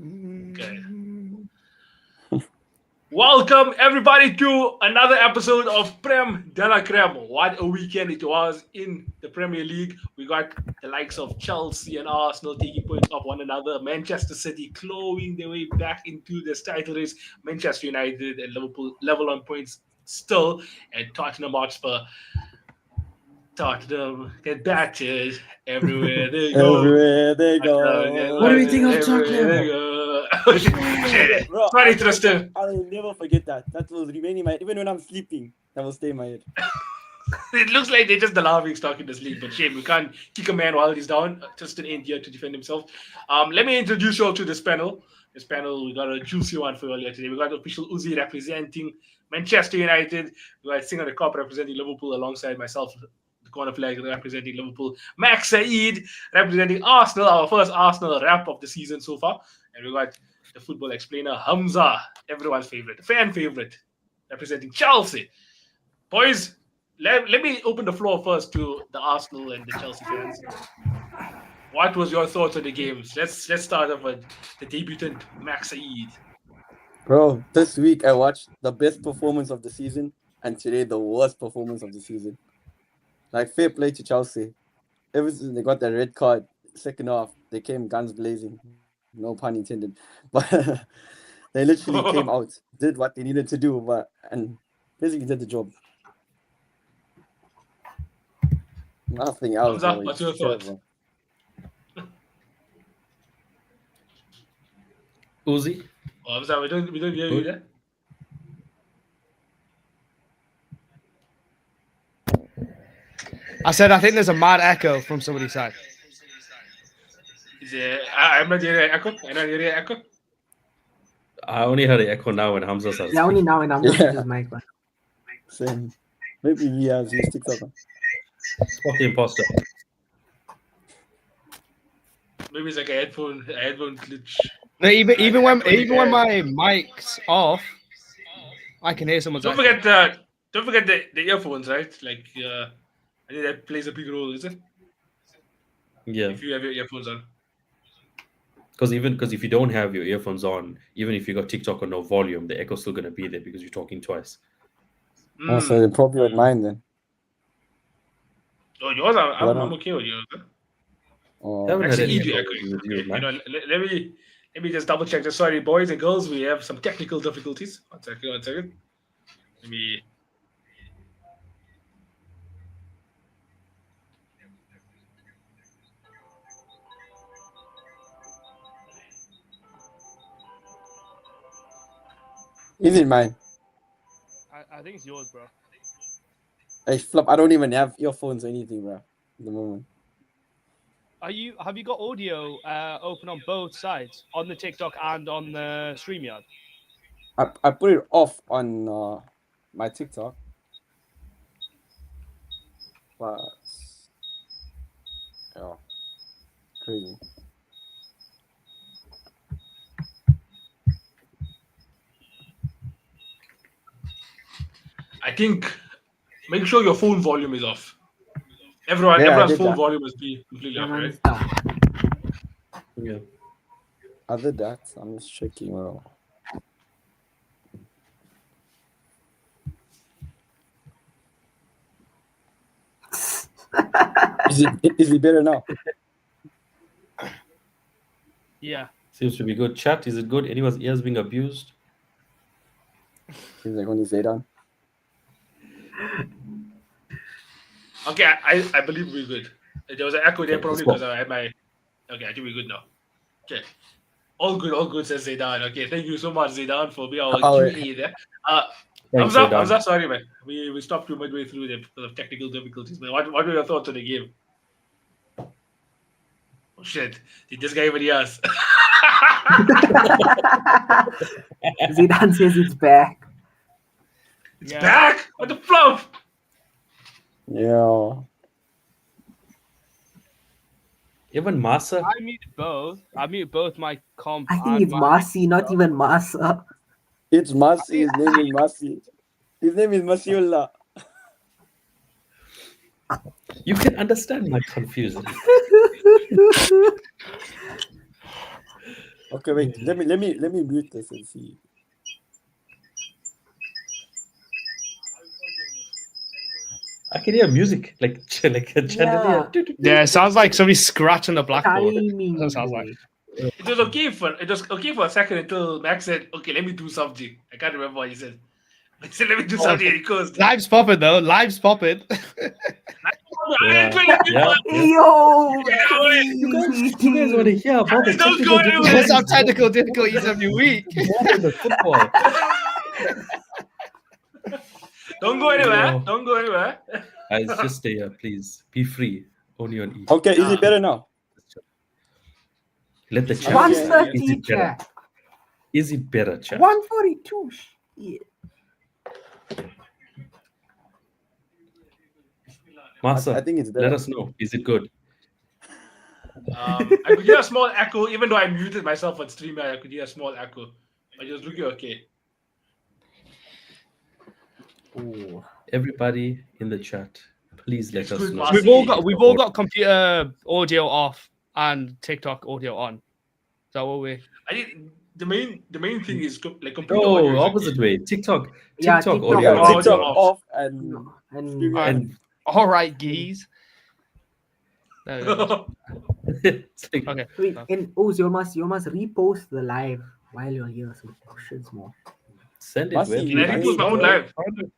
Okay. Welcome everybody to another episode of Prem de la Creme. What a weekend it was in the Premier League. We got the likes of Chelsea and Arsenal taking points off one another. Manchester City clawing their way back into this title race. Manchester United and Liverpool level on points still. And Tottenham get battered everywhere they go. Everywhere they What do you think go. of Tottenham? Shit. Bro, Sorry, Tristan. I'll never forget that. That will remain in my even when I'm sleeping. That will stay in my head. It looks like they're just the laughing stock in this league, but shame we can't kick a man while he's down. Tristan ain't here to defend himself. Let me introduce you all to this panel. This panel, we got a juicy one for you earlier today. We got official Uzi representing Manchester United. We got Singer the Cop representing Liverpool alongside myself, the corner flag representing Liverpool. Max Saeed representing Arsenal, our first Arsenal rap of the season so far. And we got the football explainer Hamza, everyone's favorite, fan favorite, representing Chelsea. Boys, let me open the floor first to the Arsenal and the Chelsea fans. What was your thoughts on the games? Let's start off with the debutant Max Saeed. Bro, this week I watched the best performance of the season and today the worst performance of the season. Like fair play to Chelsea. Ever since they got the red card, second half, they came guns blazing. No pun intended. But they literally came out, did what they needed to do, and basically did the job. Nothing else. Hamza, what's your thoughts? Uzi? Oh, Hamza, we don't hear you there. I said I think there's a mad echo from somebody's side. I'm not hearing echo. I'm not hearing echo. I only heard an echo now when Hamza started. Yeah, only now and I'm Yeah. his mic. But Same. Maybe he has his TikTok. Spot the imposter. Maybe it's like a headphone glitch. No, even when my mic's off, I can hear someone's. Don't forget the earphones, right? Like I think that plays a big role, is it? Yeah, If you have your earphones on. because if you don't have your earphones on, even if you got TikTok or no volume, the echo's still gonna be there because you're talking twice. Oh, so they're probably with mine then. Oh, yours? I'm don't- okay with yours. Huh? Oh, Haven't had Actually, any easy problems echo. with you, man. Let me just double check this. Sorry, boys and girls, we have some technical difficulties. One second. Let me. is it mine? I think it's yours, bro. Hey, Flop, I don't even have earphones or anything, bro, at the moment. Have you got audio open on both sides, on the TikTok and on the StreamYard? I put it off on my TikTok. But yeah, crazy. I think make sure your phone volume is off. Yeah, I Everyone's did phone that. volume must be completely off, right? everyone's down. Yeah. I did that. I'm just checking. Well, is it better now? Yeah. Seems to be good. Chat, is it good? Anyone's ears being abused? Seems like when you say down. Okay, I believe we're good. There was an echo there Okay, probably let's because I had my. Okay, I think we're good now. Okay, all good, says Zidane. Okay, thank you so much, Zidane, for being our QA there. Thanks, Hamza, Zidane. sorry, man. We stopped you midway through there because of technical difficulties. But what were your thoughts on the game? Oh shit! Did this guy even ask? Zidane says it's back. It's back. What the flop? Yeah. Even Massa? I muted both my comp. I think and it's my- Marcy, not even Massa. It's Masi. His name is Masi. His name is Masiullah. You can understand my confusion. Okay, wait. Let me mute this and see. I can hear music like a chandelier. Yeah, it sounds like somebody scratching the blackboard. Timing. That sounds like. It was okay for a second until Max said, "Okay, let me do something." I can't remember what he said. He said, "Let me do something." And he goes, Live's popping though. Live's popping. Yeah. Yo, You guys want to hear about the Don't technical go anywhere. What's difficulties our technical difficulties every week? more than the football? Don't go anywhere. Yo. Don't go anywhere. Guys, just stay here, please. Be free. Only on E. Okay, is it better now? Let the chat. One decide. Is 130 it better? chat. Is it better, chat? 142. Shit. Master, I think it's better. let us know. Is it good? I could hear a small echo, even though I muted myself on stream. I could hear a small echo. But it was looking okay. Oh. Everybody in the chat, please let us Excuse know. Marcy. We've all got computer audio off and TikTok audio on. Is that what we? I think the main thing is like computer audio No, is opposite okay. way. TikTok Yeah, audio. TikTok Yeah, audio TikTok off. off and No, streaming and on. All right, geez. There we go. It's like- Okay. wait, and you must repost the live while you're here, so it pushes more. Send it. Must where he- Can I repost my own live?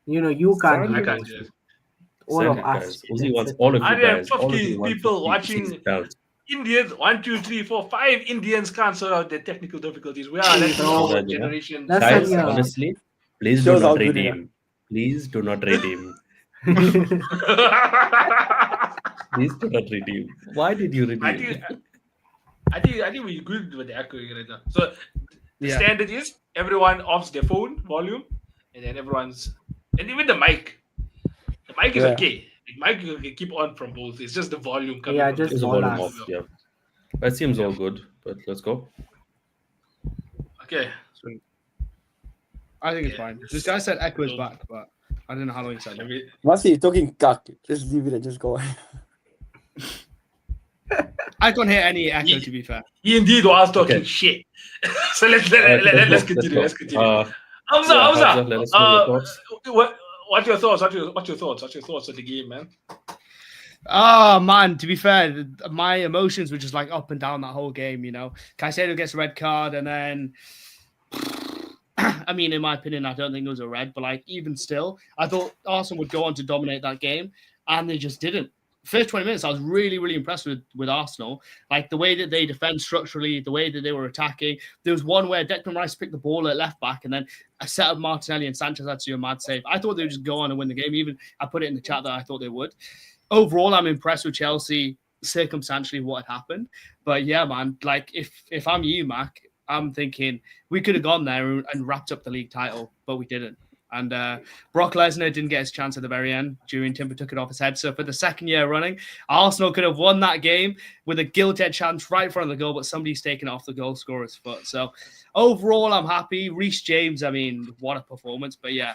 You know, you can't. Sound I can't repost do it. it. All Send of it, us. guys. Uzi that's wants it. all of you guys. All of 150 you people 150 watching. belts. Indians, 1, 2, 3, 4, 5 Indians can't sort out their technical difficulties. We are let's No. go generation. That's Guys, yeah. honestly, please Shows do how not good they redeem. Please do not redeem. I Please do not redeem. Why did you redeem? think we're good with the echoing right now. So the Yeah. standard is everyone offs their phone volume, and then and even the mic. The mic is Yeah. okay. The mic you can keep on from both. It's just the volume coming. Yeah, from just There's a the volume us. off. Yeah, that seems all good. But let's go. Okay. Sweet. I think it's Yeah. fine. This guy said echo is back, but I don't know how long he said Let that. me- Must he talking cock? Just leave it and just go. I can't hear any echo, to be fair. He indeed was talking Okay. shit. So let's continue. Let's continue. Hamza, Hamza, let us know your thoughts. What's your thoughts? What's your thoughts of the game, man? Oh man, to be fair, my emotions were just like up and down that whole game. You know, Caicedo gets a red card, and then, I mean, in my opinion, I don't think it was a red, but like even still, I thought Arsenal would go on to dominate that game, and they just didn't. First 20 minutes, I was really, really impressed with Arsenal. Like the way that they defend structurally, the way that they were attacking. There was one where Declan Rice picked the ball at left back, and then a set of Martinelli and Sanchez had to do a mad save. I thought they would just go on and win the game. Even I put it in the chat that I thought they would. Overall, I'm impressed with Chelsea circumstantially what had happened. But yeah, man, like if I'm you, Mac, I'm thinking we could have gone there and wrapped up the league title, but we didn't. And Brock Lesnar didn't get his chance at the very end. Julian Timber took it off his head. So for the second year running, Arsenal could have won that game with a gilt-edged chance right in front of the goal, but somebody's taken it off the goal scorer's foot. So overall, I'm happy. Reece James, I mean, what a performance. But yeah,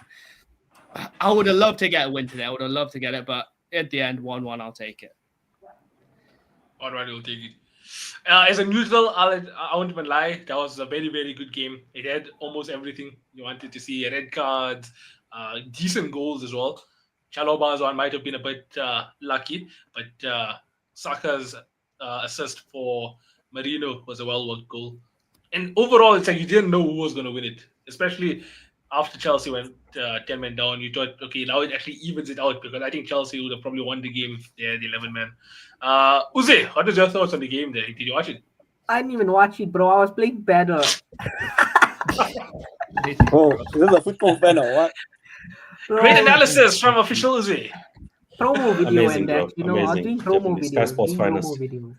I would have loved to get a win today. I would have loved to get it, but at the end, 1-1, I'll take it. All right, we'll take it. As a neutral, I won't even lie. That was a very, very good game. It had almost everything you wanted to see. Red cards, decent goals as well. Chalobah's one might have been a bit lucky, but Saka's assist for Marino was a well-worked goal. And overall, it's like you didn't know who was going to win it, especially after Chelsea went 10 men down. You thought, okay, now it actually evens it out, because I think Chelsea would have probably won the game if they had 11 men. Uze, what is your thoughts on the game there? Did you watch it? I didn't even watch it, bro. I was playing better. Oh, is this a football fan or what? Bro, Great analysis from official Uze. promo video Amazing, and bro. that. You know, I was Amazing. doing promo Definitely. Sky videos. Sports Doing promo finest. videos.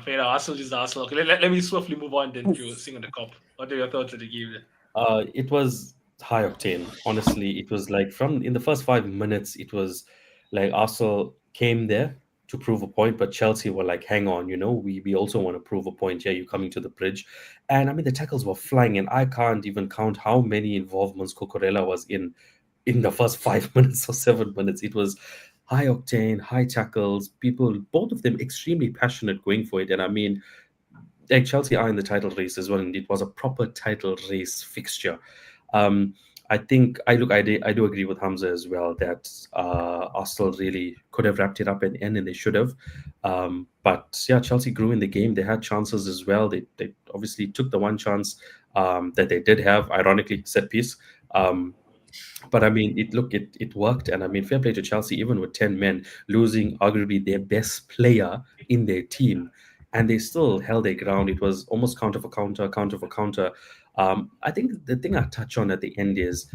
Fair enough. Arsenal is the Arsenal. Okay, let me swiftly move on then to sing on the cup. What are your thoughts on the game there? It was high octane. Honestly, it was like in the first 5 minutes, it was like Arsenal came there to prove a point, but Chelsea were like, hang on, we also want to prove a point here. You're coming to the bridge. And I mean, the tackles were flying, and I can't even count how many involvements Cucurella was in the first 5 minutes or 7 minutes. It was high octane, high tackles, people, both of them extremely passionate going for it. And I mean, like Chelsea are in the title race as well, and it was a proper title race fixture. Um, I think I do agree with Hamza as well that Arsenal really could have wrapped it up at the end, and they should have. But yeah, Chelsea grew in the game. They had chances as well. They obviously took the one chance that they did have, ironically, set piece. Um, but I mean, it worked, and I mean, fair play to Chelsea, even with 10 men losing arguably their best player in their team, and they still held their ground. It was almost counter for counter, counter for counter. I think the thing I touch on at the end is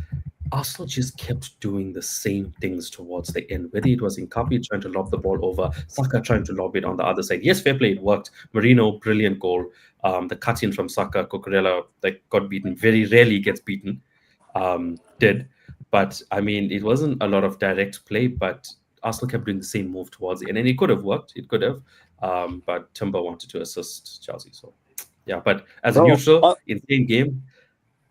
Arsenal just kept doing the same things towards the end, whether it was Incapi trying to lob the ball over, Saka trying to lob it on the other side. Yes, fair play, it worked. Marino, brilliant goal. The cut in from Saka, Cucurella, that got beaten, very rarely gets beaten, did. But I mean, it wasn't a lot of direct play, but Arsenal kept doing the same move towards the end, and it could have worked. It could have. But Timber wanted to assist Chelsea. So, yeah. But as a Bro, neutral, insane game.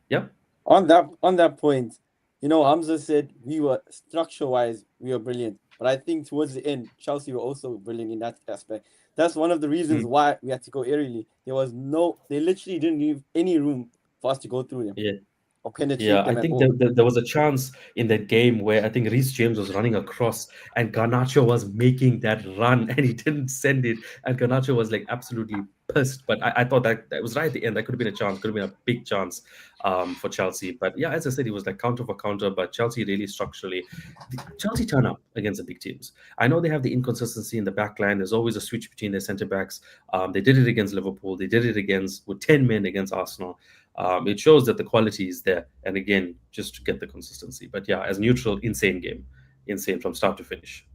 Yeah. on that point, Hamza said we were structure-wise, we were brilliant. But I think towards the end, Chelsea were also brilliant in that aspect. That's one of the reasons why we had to go aerially. They literally didn't leave any room for us to go through them Yeah. or penetrate Yeah, I them at think all. there was a chance in that game where I think Reece James was running across and Garnacho was making that run and he didn't send it. And Garnacho was like absolutely pissed. But I thought that was right at the end. That could have been a chance, could have been a big chance for Chelsea. But yeah, as I said, it was like counter for counter. But Chelsea really structurally, Chelsea turn up against the big teams. I know they have the inconsistency in the back line. There's always a switch between their centre backs. They did it against Liverpool. They did it with 10 men against Arsenal. It shows that the quality is there. And again, just to get the consistency. But yeah, as neutral, insane game. Insane from start to finish.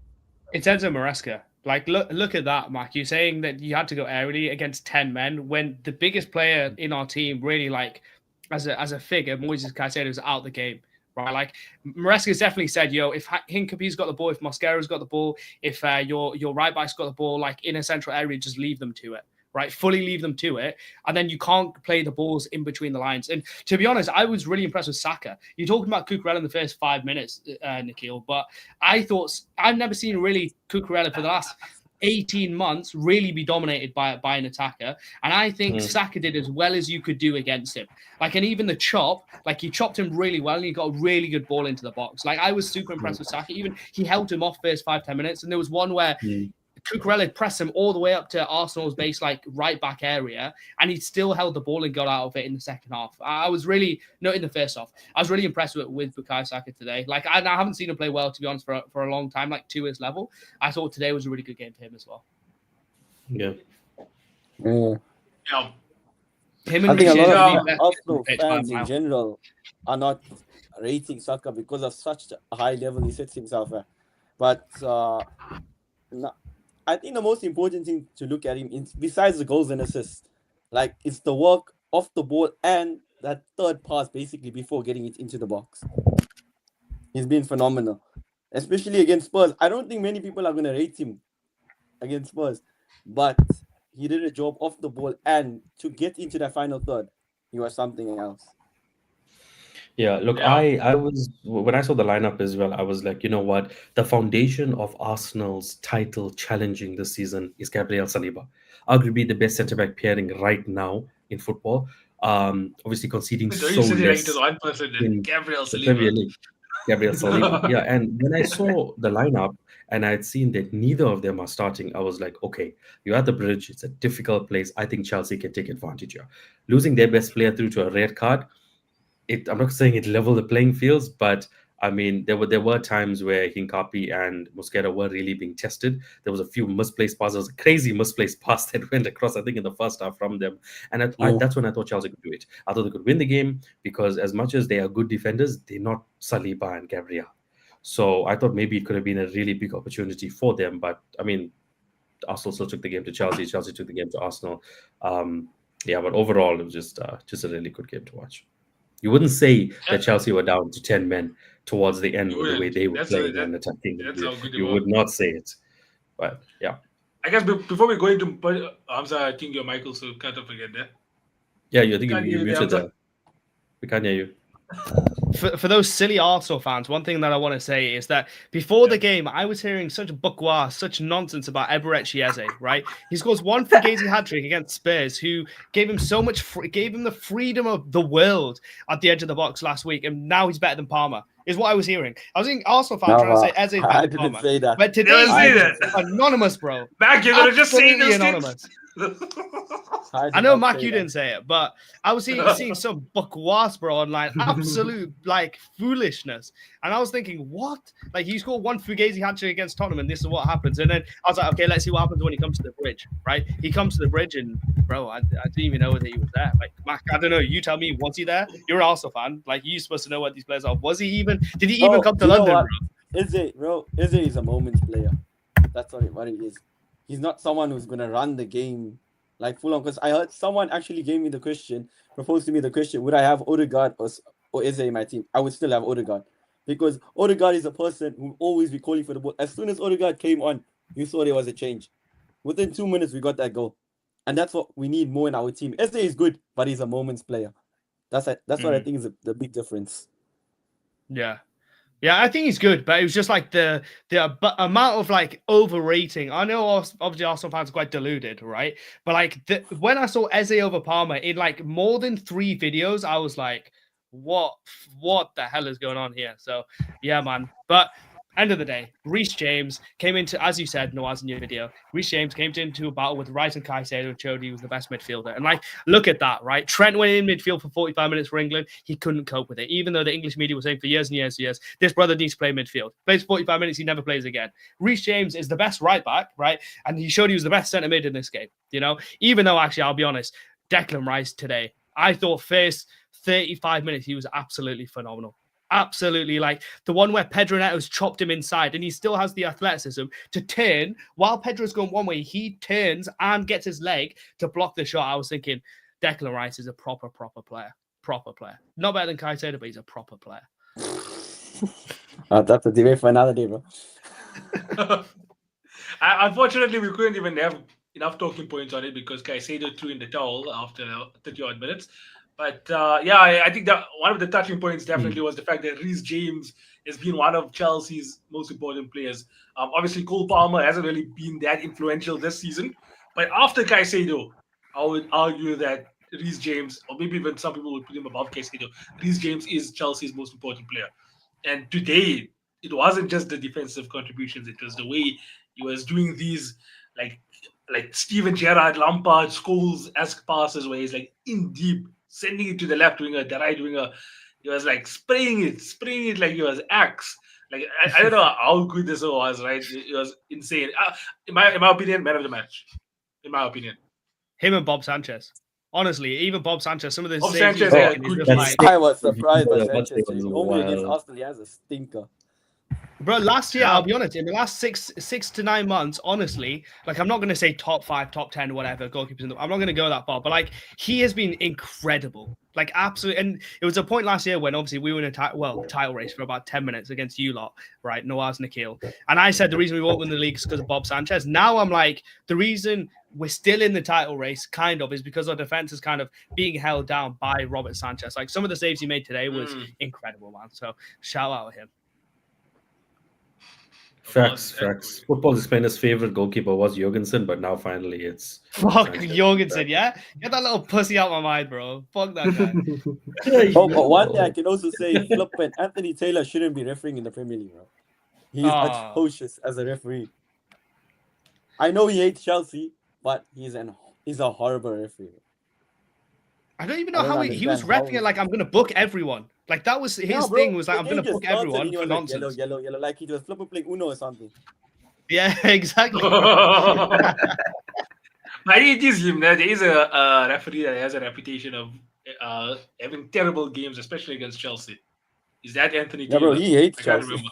It's Enzo Maresca. Like, look at that, Mark. You're saying that you had to go aerially against 10 men when the biggest player in our team really, like, as a figure, Moises Caicedo was out the game, right? Like, Maresca's definitely said, if Hincapié's got the ball, if Mosquera's got the ball, if your right back's got the ball, like, in a central area, just leave them to it. Right, fully leave them to it, and then you can't play the balls in between the lines. And to be honest, I was really impressed with Saka. You're talking about Cucurella in the first 5 minutes, Nikhil, but I thought I've never seen really Cucurella for the last 18 months really be dominated by an attacker, and I think Saka did as well as you could do against him. Like, and even the chop, like he chopped him really well, and he got a really good ball into the box. Like, I was super impressed with Saka. Even he held him off first 5-10 minutes, and there was one where Cucurella pressed him all the way up to Arsenal's base, like right back area, and he still held the ball and got out of it in the second half. I was really, no, in the first half, I was really impressed with Bukayo Saka today. Like, I haven't seen him play well, to be honest, for a long time, like to his level. I thought today was a really good game for him as well. Yeah. Yeah. Yeah. Him and I think a Richie lot are of the best Arsenal pitch fans by a in mile. general are not rating Saka because of such a high level he sets himself at. But I think the most important thing to look at him, besides the goals and assists, like it's the work off the ball and that third pass basically before getting it into the box. He's been phenomenal, especially against Spurs. I don't think many people are going to rate him against Spurs, but he did a job off the ball, and to get into that final third, he was something else. Yeah, look, I was when I saw the lineup as well, I was like, you know what? The foundation of Arsenal's title challenging this season is Gabriel Saliba, arguably the best centre back pairing right now in football. Obviously conceding Are so you sitting like less to one person, in Gabriel the Premier Saliba? League. Gabriel Saliba. Yeah, and when I saw the lineup and I had seen that neither of them are starting, I was like, okay, you're at the bridge. It's a difficult place. I think Chelsea can take advantage here. Losing their best player through to a red card, I'm not saying it leveled the playing fields, but I mean there were times where Hincapi and Mosquera were really being tested. There was a few misplaced passes, a crazy misplaced pass that went across, I think, in the first half from them. And that's when I thought Chelsea could do it. I thought they could win the game because as much as they are good defenders, they're not Saliba and Gabriel. So I thought maybe it could have been a really big opportunity for them. But I mean, Arsenal still took the game to Chelsea. Chelsea took the game to Arsenal. But overall, it was just a really good game to watch. You wouldn't say that Chelsea were down to 10 men towards the end with the way they were playing and attacking. You would not say it. But yeah. I guess before we go into Hamza, I think your Michael, so cut off again there. Yeah, you think you Can't hear you, muted Hamza. there. We can't hear you. for those silly Arsenal fans, one thing that I want to say is that before the game, I was hearing such bourgeois, such nonsense about Eberechi Eze, right? He scores one Fugazi hat trick against Spurs, who gave him so much, gave him the freedom of the world at the edge of the box last week, and now he's better than Palmer. Is what I was hearing. I was hearing Arsenal fans trying to say Eze is better I than didn't Palmer. say that. But today, Never say that. anonymous, bro. Mac, you're gonna just say Absolutely those anonymous. things. I know, Mac, you didn't say it, but I was seeing some bourgeois, bro, online. Absolute, like, foolishness. And I was thinking, what? Like, he scored one Fugazi hat trick against Tottenham, and this is what happens. And then I was like, okay, let's see what happens when he comes to the bridge, right? He comes to the bridge, and, bro, I didn't even know that he was there. Like, Mac, I don't know. You tell me, was he there? You're an Arsenal fan. Like, you're supposed to know what these players are. Was he even? Did he even come to London, bro? Eze is a moments player. That's what it is. He's not someone who's going to run the game like full on. Because I heard someone actually gave me the question, proposed to me the question, would I have Odegaard or Eze in my team? I would still have Odegaard. Because Odegaard is a person who will always be calling for the ball. As soon as Odegaard came on, you saw there was a change. Within 2 minutes, we got that goal. And that's what we need more in our team. Eze is good, but he's a moments player. That's what I think is the big difference. Yeah. Yeah, I think he's good, but it was just like the amount of like overrating. I know obviously Arsenal fans are quite deluded, right? But like when I saw Eze over Palmer in like more than 3 videos, I was like, what the hell is going on here? So yeah, man. But end of the day, Reece James came into, as you said, Noah's in your video, Reece James came into a battle with Rice and Caicedo and showed he was the best midfielder. And like, look at that, right? Trent went in midfield for 45 minutes for England. He couldn't cope with it. Even though the English media was saying for years and years and years, this brother needs to play midfield. Plays 45 minutes, he never plays again. Reece James is the best right back, right? And he showed he was the best centre mid in this game, you know? Even though, actually, I'll be honest, Declan Rice today, I thought first 35 minutes, he was absolutely phenomenal. Absolutely, like the one where Pedro Neto's chopped him inside and he still has the athleticism to turn while Pedro's going one way, he turns and gets his leg to block the shot. I was thinking Declan Rice is a proper player. Not better than Caicedo, but he's a proper player. That's a debate for another day, bro. Unfortunately, we couldn't even have enough talking points on it because Caicedo threw in the towel after 30 odd minutes. But I think that one of the touching points definitely was the fact that Reece James has been one of Chelsea's most important players. Obviously, Cole Palmer hasn't really been that influential this season. But after Caicedo, I would argue that Reece James, or maybe even some people would put him above Caicedo, Reece James is Chelsea's most important player. And today, it wasn't just the defensive contributions. It was the way he was doing these, like Steven Gerrard, Lampard, Scholes-esque passes where he's like in deep, sending it to the left winger, the right winger. He was like spraying it like he was axe. Like I don't know how good this was, right? It was insane. In my opinion, man of the match. In my opinion, him and Bob Sanchez. Honestly, even Bob Sanchez, some of the Bob saves Sanchez he's had making, good he's game. just I was surprised by Yeah, Sanchez. but they Normally against were- Arsenal, he has a stinker. Bro, last year, I'll be honest, in the last six to 9 months, honestly, like I'm not going to say top 5, top 10, whatever, goalkeepers. I'm not going to go that far, but like he has been incredible. Like absolutely. And it was a point last year when obviously we were in a title race for about 10 minutes against you lot, right? Noah's Nikhil. And I said the reason we won't win the league is because of Bob Sanchez. Now I'm like, the reason we're still in the title race kind of is because our defense is kind of being held down by Robert Sanchez. Like some of the saves he made today was incredible, man. So shout out to him. Facts. Football Spain's favorite goalkeeper was Jorgensen, but now finally it's Fuck Sanchez. Jorgensen, yeah? Get that little pussy out of my mind, bro. Fuck that guy. Oh, but one thing I can also say, flippant, Anthony Taylor shouldn't be refereeing in the Premier League, bro. He's atrocious as a referee. I know he hates Chelsea, but he's a horrible referee. I don't even know how he was repping it like I'm gonna book everyone. Like that was his thing, was like I'm gonna book everyone for nonsense. Like, yellow, like he was flipping playing Uno or something. Yeah, exactly. But it is him. There is a referee that has a reputation of having terrible games, especially against Chelsea. Is that Anthony Yeah, Taylor? bro, he hates I can't Chelsea. remember.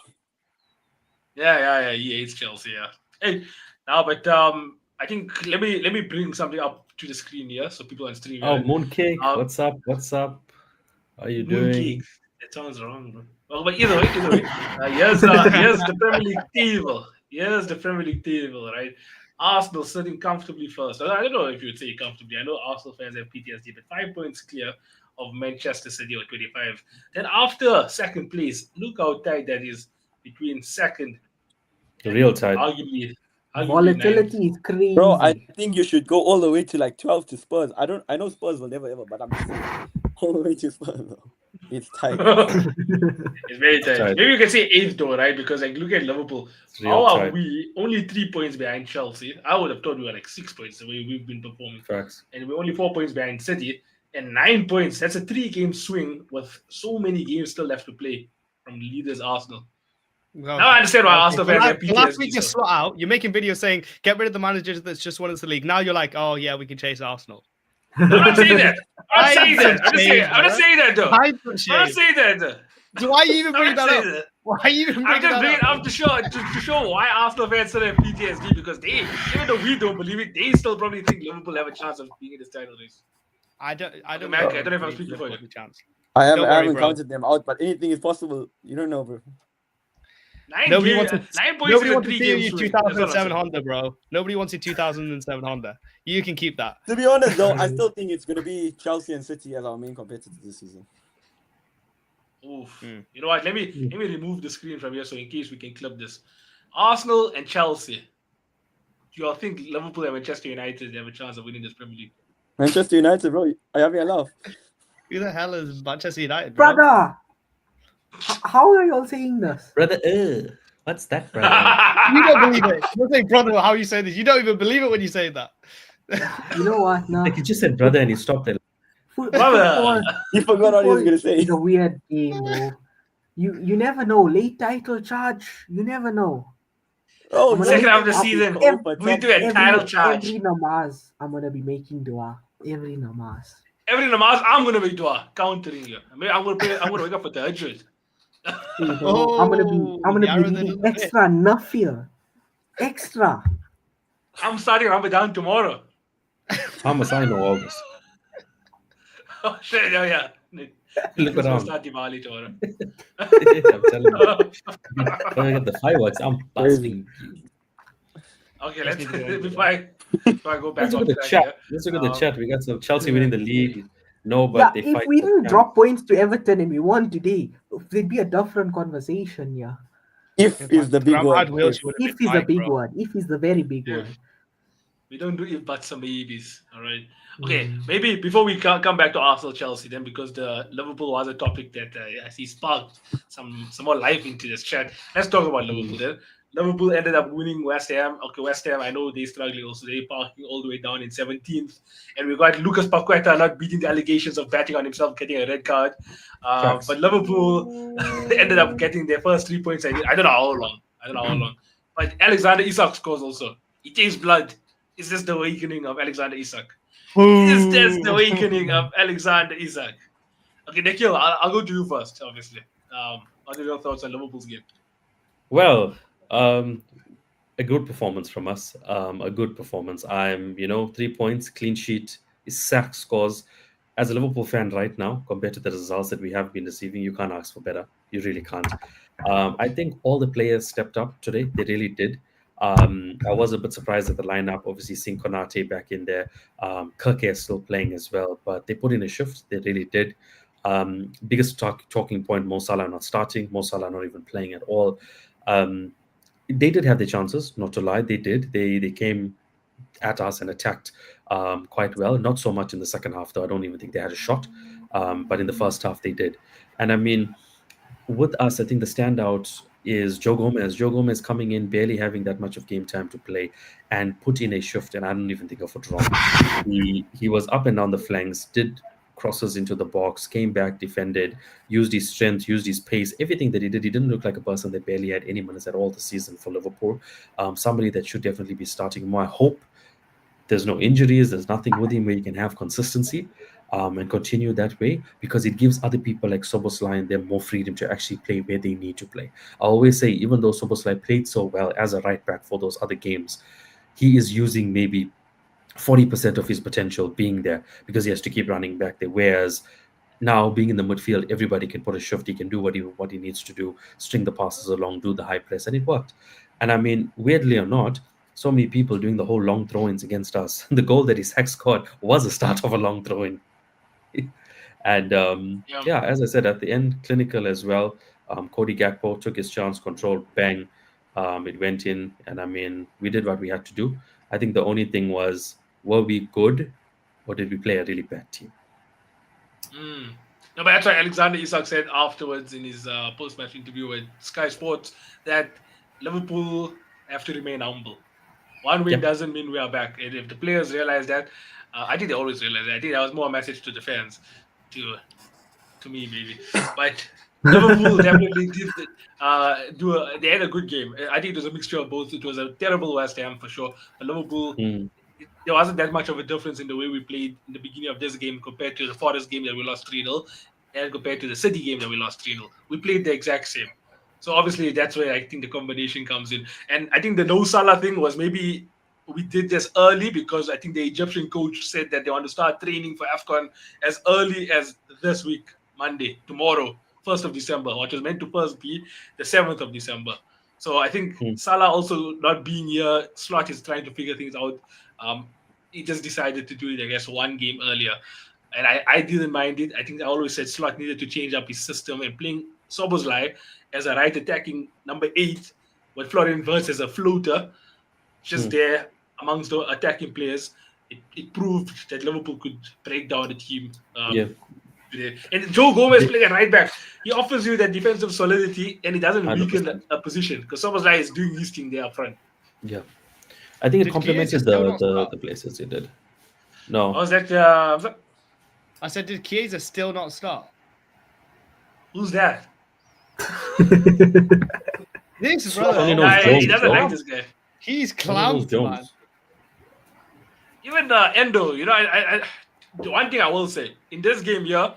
Yeah, he hates Chelsea. Yeah. Hey, now, but I think let me bring something up to the screen here so people on stream. Oh, Mooncake, what's up? How you doing? Mooncake. That sounds wrong, bro. Well, but either way, here's the Premier League table. Here's the Premier League table, right? Arsenal sitting comfortably first. I don't know if you would say comfortably. I know Arsenal fans have PTSD, but 5 points clear of Manchester City with 25. Then after second place, look how tight that is between second and Real tight. arguably ninth. Volatility is crazy. Bro, I think you should go all the way to like 12 to Spurs. I know Spurs will never ever, but I'm just saying all the way to Spurs. Though. It's tight. It's very tight. tight. Maybe you can say eighth though, right? Because like look at Liverpool. It's real How are tight. we only 3 points behind Chelsea? I would have thought we were like 6 points the way we've been performing. Facts. And we're only 4 points behind City and 9 points. That's a 3-game swing with so many games still left to play from leaders Arsenal. Well, Now I understand why Arsenal fans have last week PTSD. you so. slot out. You're making videos saying get rid of the manager that's just won us the league. Now you're like, oh yeah, we can chase Arsenal. I'm not saying that. I'm not saying that. Hindsight I'm not saying that though. I'm not Hindsight. saying that though. Do I even bring I'm not that saying up? that. Why even I'm bring just that bringing it up? up to show why Arsenal fans still have PTSD because they, even though we don't believe it, they still probably think Liverpool have a chance of being in this title race. I don't Man, I don't know if I'm speaking for you. Chance. I Don't worry, haven't bro. counted them out, but anything is possible. You don't know, bro. 9 Nobody points wants to- in a Nobody wants to see 3-game your swing. That's all I'm 2007 saying. Honda, bro. Nobody wants your 2007 Honda. You can keep that. To be honest, though, I still think it's gonna be Chelsea and City as our main competitors this season. Oof. Mm. You know what? Let me remove the screen from here so in case we can clip this. Arsenal and Chelsea. Do you all think Liverpool and Manchester United have a chance of winning this Premier League? Manchester United, bro. I have a laugh. Who the hell is Manchester United, bro? Brother, how are you all saying this? Brother, what's that, brother? You don't believe it. You're saying, brother, how you say this? You don't even believe it when you say that. You know what? No. Like, he just said brother and he stopped there. Brother. He forgot what he was gonna say. It's a weird game, bro. You never know. Late title charge. You never know. Oh, I'm gonna Second make half of the up season, for we top- do a title charge. Every namaz, I'm gonna be making dua. Every namaz. Every namaz, I'm gonna make dua, countering you. I mean, I'm gonna wake up for the Tahajjud. Hey, bro, I'm gonna be narrow that reading a little bit. extra nafil. Extra. I'm starting Ramadan tomorrow. Thomas, I know all this. Oh shit! Oh yeah. Look We'll around. start Diwali tomorrow. I'm telling you. When I get the fireworks, I'm busting you. Okay, Let's let's keep going. before I go back Let's look on at the track chat. here. Let's look at the Um, chat. We got some Chelsea winning the league. No, but Yeah, they if fight. we for didn't champ. drop points to Everton and we won today, there'd be a different conversation, yeah. If is the big one. If. If is a big one. If is the very big If. one. We don't do if buts and babies. All right. Okay. Maybe before we come back to Arsenal Chelsea, then because the Liverpool was a topic that I see sparked some more life into this chat. Let's talk about Liverpool then. Liverpool ended up winning West Ham. Okay, West Ham, I know they're struggling also. They're parking all the way down in 17th. And we got Lucas Paqueta not beating the allegations of betting on himself, getting a red card. Facts. But Liverpool ended up getting their first 3 points. I don't know how long. But Alexander Isak scores also. He takes blood. Is this the awakening of Alexander Isak? Is this the awakening of Alexander Isak? Okay, Nikhil, I'll go to you first, obviously. What are your thoughts on Liverpool's game? Well, a good performance from us. A good performance. 3 points, clean sheet, Isak scores. As a Liverpool fan right now, compared to the results that we have been receiving, you can't ask for better. You really can't. I think all the players stepped up today. They really did. I was a bit surprised at the lineup. Obviously, seeing Konate back in there. Kirke is still playing as well, but they put in a shift. They really did. Biggest talking point, Mo Salah not starting. Mo Salah not even playing at all. They did have their chances, not to lie. They did. They came at us and attacked quite well. Not so much in the second half, though. I don't even think they had a shot. But in the first half, they did. And I mean, with us, I think the standout is Joe Gomez. Joe Gomez coming in, barely having that much of game time to play, and put in a shift. And I don't even think of it wrong. He was up and down the flanks, did crosses into the box, came back, defended, used his strength, used his pace, everything that he did. He didn't look like a person that barely had any minutes at all this season for Liverpool. Somebody that should definitely be starting more. I hope there's no injuries, there's nothing with him where you can have consistency and continue that way, because it gives other people like Szoboszlai and them more freedom to actually play where they need to play. I always say, even though Szoboszlai played so well as a right back for those other games, he is using maybe 40% of his potential being there because he has to keep running back there. Whereas now being in the midfield, everybody can put a shift. He can do what he needs to do, string the passes along, do the high press, and it worked. And I mean, weirdly or not, so many people doing the whole long throw-ins against us. The goal that Isak scored was the start of a long throw-in. And Yeah. yeah, as I said, at the end, clinical as well. Cody Gakpo took his chance, controlled, bang, it went in, and I mean, we did what we had to do. I think the only thing was, were we good, or did we play a really bad team? Mm. No, but that's why Alexander Isak said afterwards in his post-match interview with Sky Sports that Liverpool have to remain humble. One win Yep. doesn't mean we are back. And if the players realize that, I think they always realize that. I think that was more a message to the fans, to to me maybe. But Liverpool definitely did they had a good game. I think it was a mixture of both. It was a terrible West Ham for sure, but Liverpool, Mm, there wasn't that much of a difference in the way we played in the beginning of this game compared to the Forest game that we lost 3-0 and compared to the City game that we lost 3-0. We played the exact same. So obviously that's where I think the combination comes in. And I think the no Salah thing was maybe we did this early because I think the Egyptian coach said that they want to start training for AFCON as early as this week, Monday, tomorrow, 1st of December, which was meant to first be the 7th of December. So I think mm, Salah also not being here, Slot is trying to figure things out. Um, he just decided to do it, I guess, one game earlier. And I didn't mind it. I think I always said Slot needed to change up his system and playing Soboslai as a right attacking number 8 with Florian Wirtz as a floater, just mm. there amongst the attacking players. It proved that Liverpool could break down the team. Yeah. Today. And Joe Gomez playing at right back, he offers you that defensive solidity and he doesn't weaken 100%. a position because Soboslai is doing his thing there up front. Yeah. I think it Did Chiesa complemented still not the start? the places you did. No, How's that? I said, did Chiesa still not start? Who's that? This Sonny brother, knows He Jones, doesn't bro. like this guy. he's Sonny knows clowned, man. Jones. Even Endo, the one thing I will say in this game here,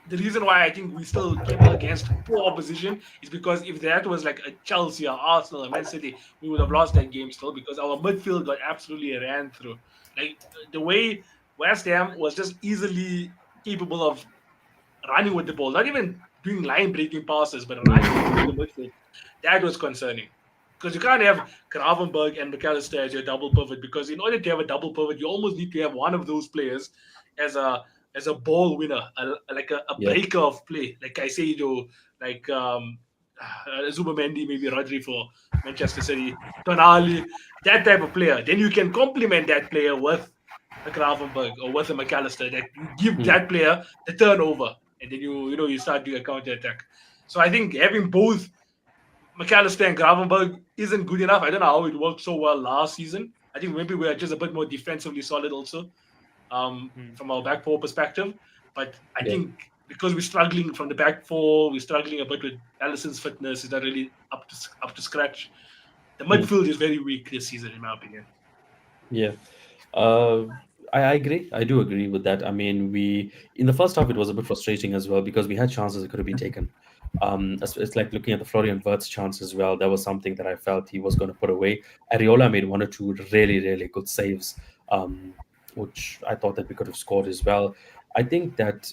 the reason why I think we still came against poor opposition is because if that was like a Chelsea or Arsenal or Man City, we would have lost that game still because our midfield got absolutely ran through. Like the way West Ham was just easily capable of running with the ball, not even doing line breaking passes, but running through the midfield. That was concerning. Because you can't have Gravenberg and McAllister as your double pivot, because in order to have a double pivot, you almost need to have one of those players as a ball winner, like a Yeah. breaker of play, like Caicedo, like Zubamendi, maybe Rodri for Manchester City, Tonali, that type of player. Then you can complement that player with a Gravenberg or with a McAllister that you give that player the turnover, and then you start doing a counter attack. So I think having both McAllister and Gravenberg isn't good enough. I don't know how it worked so well last season. I think maybe we're just a bit more defensively solid also, from our back four perspective. But I Yeah. think because we're struggling from the back four, we're struggling a bit with Allison's fitness. Is not really up to scratch. The midfield is very weak this season, in my opinion. Yeah. Uh, I agree. I do agree with that. I mean, we in the first half it was a bit frustrating as well because we had chances that could have been taken. It's like looking at the Florian Wirtz chance as well. That was something that I felt he was going to put away. Ariola made one or two really, really good saves, which I thought that we could have scored as well. I think that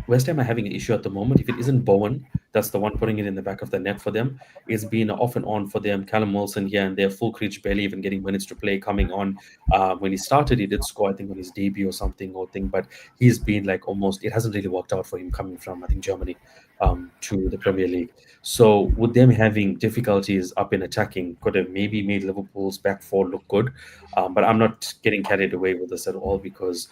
West Ham are having an issue at the moment. If it isn't Bowen, that's the one putting it in the back of the net for them. It's been off and on for them. Callum Wilson here and there, full creech barely even getting minutes to play, coming on. When he started, he did score, I think, on his debut or something, but he's been like almost, it hasn't really worked out for him coming from, I think, Germany to the Premier League. So, with them having difficulties up in attacking, could have maybe made Liverpool's back four look good. But I'm not getting carried away with this at all because,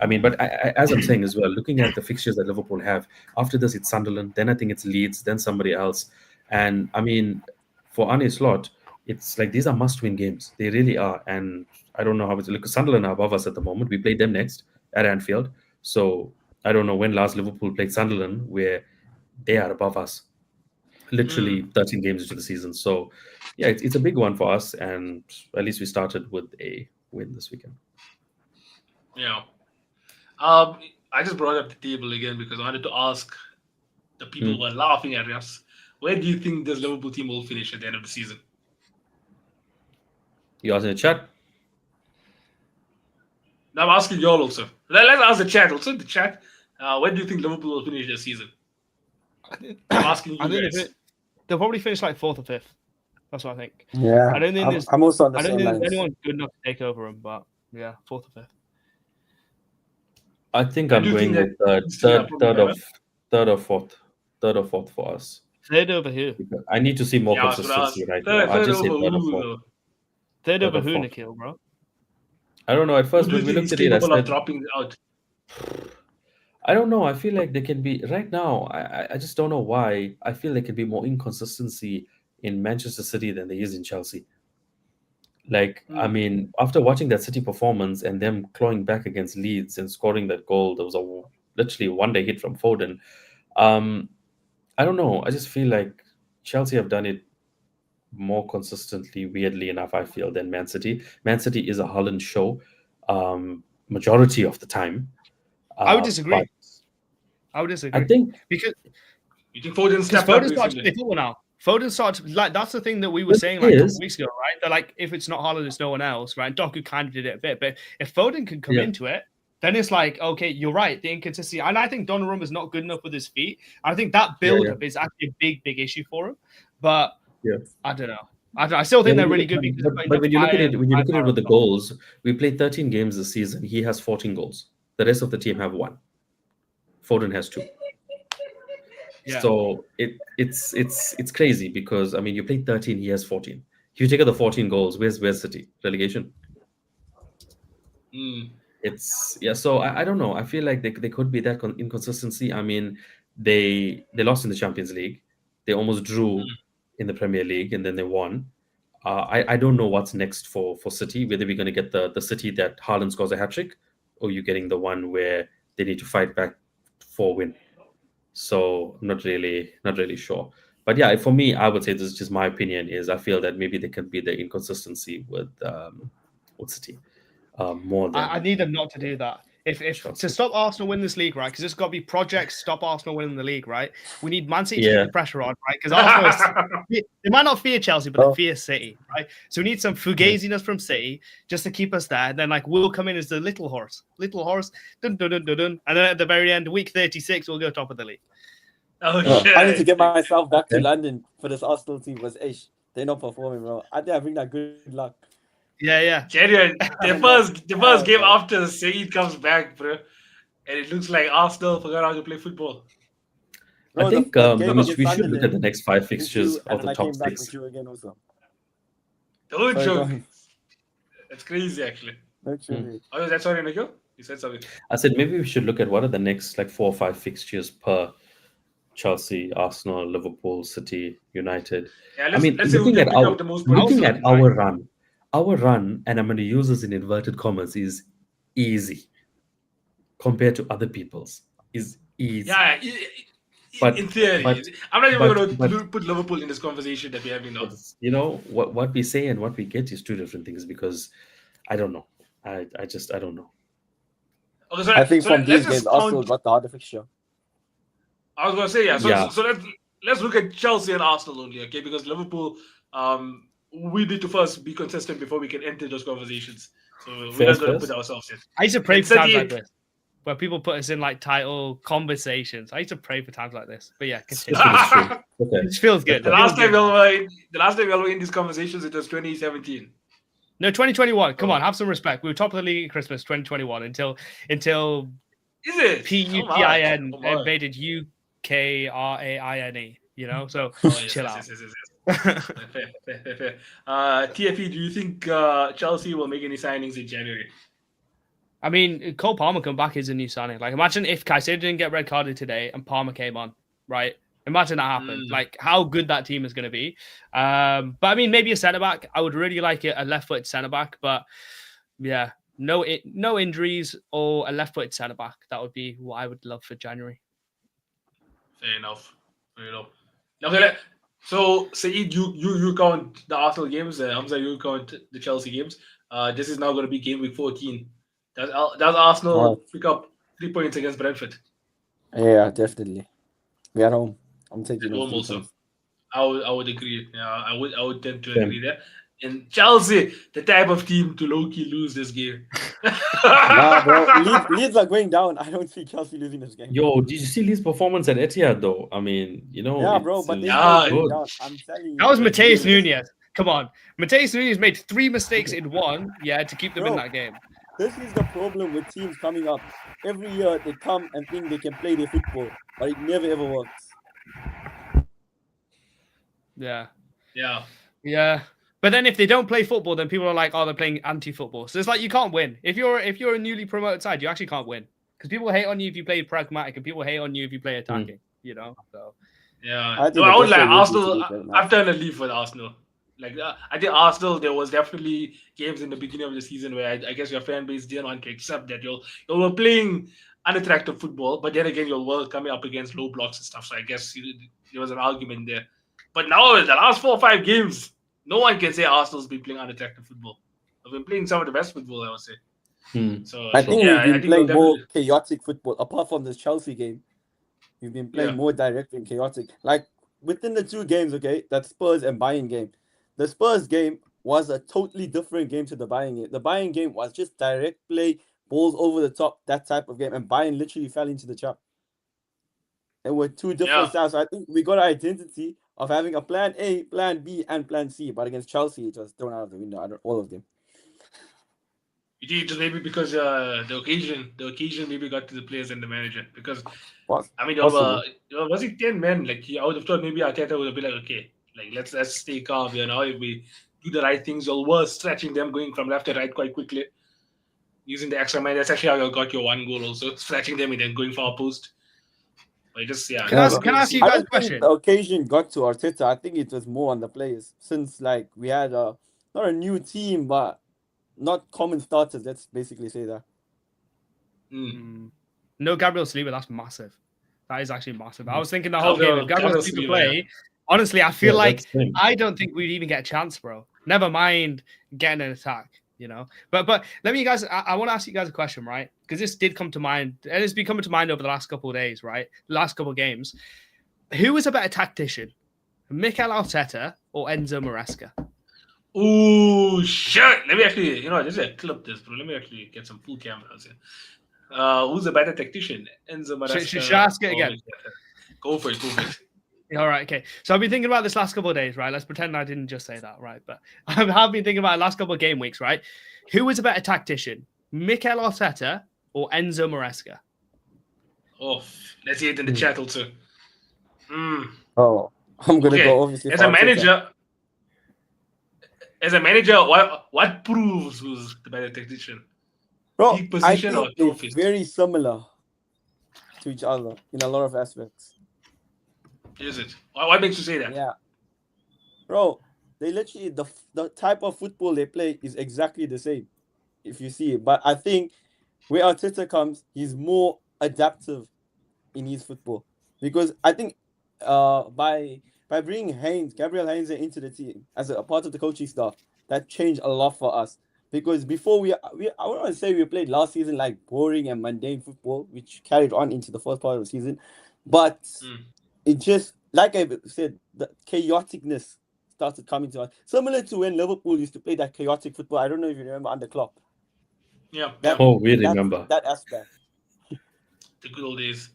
I mean, but as I'm saying as well, looking at the fixtures that Liverpool have, after this, it's Sunderland, then I think it's Leeds, then somebody else. And I mean, for Arne Slot, it's like these are must-win games. They really are. And I don't know how it's look. Sunderland are above us at the moment. We played them next at Anfield. So I don't know when last Liverpool played Sunderland, where they are above us, literally 13 games into the season. So yeah, it's a big one for us. And at least we started with a win this weekend. Yeah. I just brought up the table again because I wanted to ask the people who are laughing at us, where do you think this Liverpool team will finish at the end of the season? You asked in the chat? Now I'm asking you all also. Let's ask the chat also. The chat, where do you think Liverpool will finish this season? I'm asking you I think guys. they'll probably finish like 4th or 5th. That's what I think. Yeah, I don't think there's. I'm also on the I don't same think lines. there's anyone good enough to take over them, but yeah, 4th or 5th. I think I I'm do think going that with these three are probably better. third or fourth for us. Third over who? Because I need to see more Yeah, I was gonna ask. consistency right now. Third, I'll third just say over third or who fourth. though? Third Third over or who, fourth. Nikhil, bro? I don't know. At Who first, do you when we think looked is at it, I capable of said, dropping out? I don't know. I feel like they can be right now. I just don't know why. I feel there can be more inconsistency in Manchester City than there is in Chelsea. Like, I Hmm. mean, after watching that City performance and them clawing back against Leeds and scoring that goal, there was literally one day hit from Foden. Um, I don't know. I just feel like Chelsea have done it more consistently, weirdly enough, I feel, than Man City. Man City is a Holland show, majority of the time. I would But disagree. I would I disagree think, because You think Foden because stepped up Foden started to recently? play football now. Foden started like that's the thing that we were well, saying it like a couple is, weeks ago, right? That like if it's not Holland, it's no one else, right? And Doku kind of did it a bit, but if Foden can come yeah, into it, then it's like okay, you're right, the inconsistency, and I think Donnarumma is not good enough with his feet. I think that yeah, build yeah, up is actually a big issue for him, but yeah. I don't know. I still Yeah, think they're really good because they've got but enough when you look at it, when you look at it firepower with up the top. goals, we played 13 games this season. He has 14 goals. The rest of the team have one. Foden has two. Yeah. So it's crazy because I mean you played 13, he has 14. If you take out the 14 goals, where's City? Relegation. Hmm. It's yeah. So I don't know. I feel like they could be that inconsistency. I mean, they lost in the Champions League. They almost drew in the Premier League and then they won. I don't know what's next for City. Whether we're going to get the City that Haaland scores a hat trick, or you're getting the one where they need to fight back for a win. So I'm not really sure. But yeah, for me, I would say this is just my opinion. Is I feel that maybe there can be the inconsistency with City more I than need them not to do that. If to Chelsea. stop Arsenal win this league, right? Because it's got to be projects stop Arsenal winning the league, right? We need Man City to keep Yeah, the pressure on, right? Because Arsenal is they might not fear Chelsea, but Oh. they fear City, right? So we need some yeah. fugaziness from City just to keep us there. And then like we'll come in as the little horse, dun dun dun dun dun, and then at the very end, week 36, we'll go top of the league. Oh Bro, I need to shit! get myself back to Okay. London for this Arsenal team. Was they're not performing, bro. I think I bring that good luck. Yeah. Genuine. The first Oh, game God. after Saeed comes back, bro, and it looks like Arsenal forgot how to play football. I Bro, think that game we against should look at Sunderland the next 5 with fixtures you, of and the then I top came back 6. with you again also. Don't Sorry, go joke. ahead. That's crazy, actually. Actually, Oh, that's sorry, Nikhil. You said something. I said maybe we should look at what are the next like 4 or 5 fixtures per Chelsea, Arsenal, Liverpool, City, United. Yeah, I mean, let's say who can pick up the most points. looking at Right. our run, and I'm going to use this in inverted commas, is easy compared to other people's. Is easy. Yeah, But in theory, but I'm not even but going but to put Liverpool in this conversation that we're having now. you know what we say and what we get is two different things because I don't know. I don't know. Okay, so I think so from let's these just games, Arsenal count. got the harder fixture. I was gonna say yeah. So Yeah. so let's look at Chelsea and Arsenal only, okay? Because Liverpool, we need to first be consistent before we can enter those conversations. So we're Fair, not gonna fair. put ourselves in. I used to pray And for times City, like this, where people put us in like title conversations. I used to pray for times like this. But yeah, continue. This is true. Okay. It feels good. the It last feels time good. the last time we were in these conversations, it was 2017. No, 2021. Come Oh. on, have some respect. We were top of the league at Christmas 2021 until Is it? PUTIN Oh, my. invaded UKRAINE. You know, so Oh, yes, chill yes, out. yes. Fair. TFE, do you think Chelsea will make any signings in January? I mean, Cole Palmer come back is a new signing. Like, imagine if Caicedo didn't get red carded today and Palmer came on, right? Imagine that happened. Like, how good that team is going to be. But I mean, maybe a centre back. I would really like a left-footed centre back, but yeah, no injuries or a left-footed centre back. That would be what I would love for January. Fair enough. Okay, so Saeed, you count the Arsenal games. Hamza, you count the Chelsea games. This is now going to be game week 14. Does Arsenal pick up 3 points against Brentford? Yeah, definitely. We are home. I'm taking At those home 3 also. points. I would agree. Yeah, I would tend to Same. agree there. And Chelsea, the type of team to low-key lose this game. Nah, bro. Leeds are going down. I don't see Chelsea losing this game. Yo, did you see Lee's performance at Etihad though? I mean, you know, Yeah, bro, but they Yeah, still going good. down. I'm telling you. That was bro. Mateus Nunes. Come on. Mateus Nunes made 3 mistakes in one, to keep them in Bro. that game. This is the problem with teams coming up. Every year they come and think they can play their football, but it never ever works. Yeah. Yeah. Yeah. But then if they don't play football, then people are like, oh, they're playing anti-football. So it's like you can't win. If you're a newly promoted side, you actually can't win. Because people hate on you if you play pragmatic and people hate on you if you play attacking, you know? So Yeah. I think No, the I would best like way would be to Arsenal. make that I've match. turned a leaf with Arsenal. Like I think Arsenal, there was definitely games in the beginning of the season where I guess your fan base didn't want to accept that you were playing unattractive football, but then again you were coming up against low blocks and stuff. So I guess there was an argument there. But now the last 4 or 5 games, no one can say Arsenal's been playing unattractive football. They've been playing some of the best football, I would say. So I think yeah, we've been I think they'll playing more definitely. chaotic football. Apart from this Chelsea game, we've been playing Yeah. more direct and chaotic. Like within the 2 games, okay, that Spurs and Bayern game. The Spurs game was a totally different game to the Bayern game. The Bayern game was just direct play, balls over the top, that type of game, and Bayern literally fell into the trap. It were 2 different Yeah. styles. So I think we got an identity of having a plan A, plan B, and plan C. But against Chelsea, it was thrown out of the window. All of them. You think just maybe because the occasion maybe got to the players and the manager because I mean Possible. was it 10 men? Like I would have thought maybe Arteta would have been like, okay, like let's stay calm. If we do the right things, you'll were stretching them going from left to right quite quickly, using the extra man. That's actually how you got your 1 goal. Also stretching them and then going for a post. But just yeah. Can I ask you I guys a don't think question? the occasion got to Arteta. I think it was more on the players since like we had not a new team, but not common starters. Let's basically say that. No Gabriel Saliba, that's massive. That is actually massive. I was thinking the whole game, if Gabriel Gabriel Saliba Saliba, play, honestly, I feel like that's him. I don't think we'd even get a chance, bro. Never mind getting an attack, you know. But let me, guys, I want to ask you guys a question, right? Because this did come to mind, and it's been coming to mind over the last couple of days, right? The last couple of games. Who is a better tactician, Mikel Arteta or Enzo Maresca? Oh shit! Let me actually, just clip this, bro. Let me actually get some full cameras here. Who's a better tactician? Enzo Maresca. Should I ask it again? Go for it. All right, okay. So I've been thinking about this last couple of days, right? Let's pretend I didn't just say that, right? But I've been thinking about the last couple of game weeks, right? Who is a better tactician, Mikel Arteta or Enzo Maresca? Oh, let's see it in the chat also. Oh, I'm gonna go obviously. As a manager, what proves who's the better tactician? Bro, League I position or think they're trophies? very similar to each other in a lot of aspects. Is it? What makes you say that? Yeah, bro, they literally the type of football they play is exactly the same, if you see it. But I think where Arteta comes, he's more adaptive in his football because I think by bringing Gabriel Heinze into the team as a part of the coaching staff, that changed a lot for us. Because before I want to say we played last season like boring and mundane football, which carried on into the first part of the season, but it just, like I said, the chaoticness started coming to us, similar to when Liverpool used to play that chaotic football. I don't know if you remember under Klopp. Yeah. We remember that aspect. The good old days.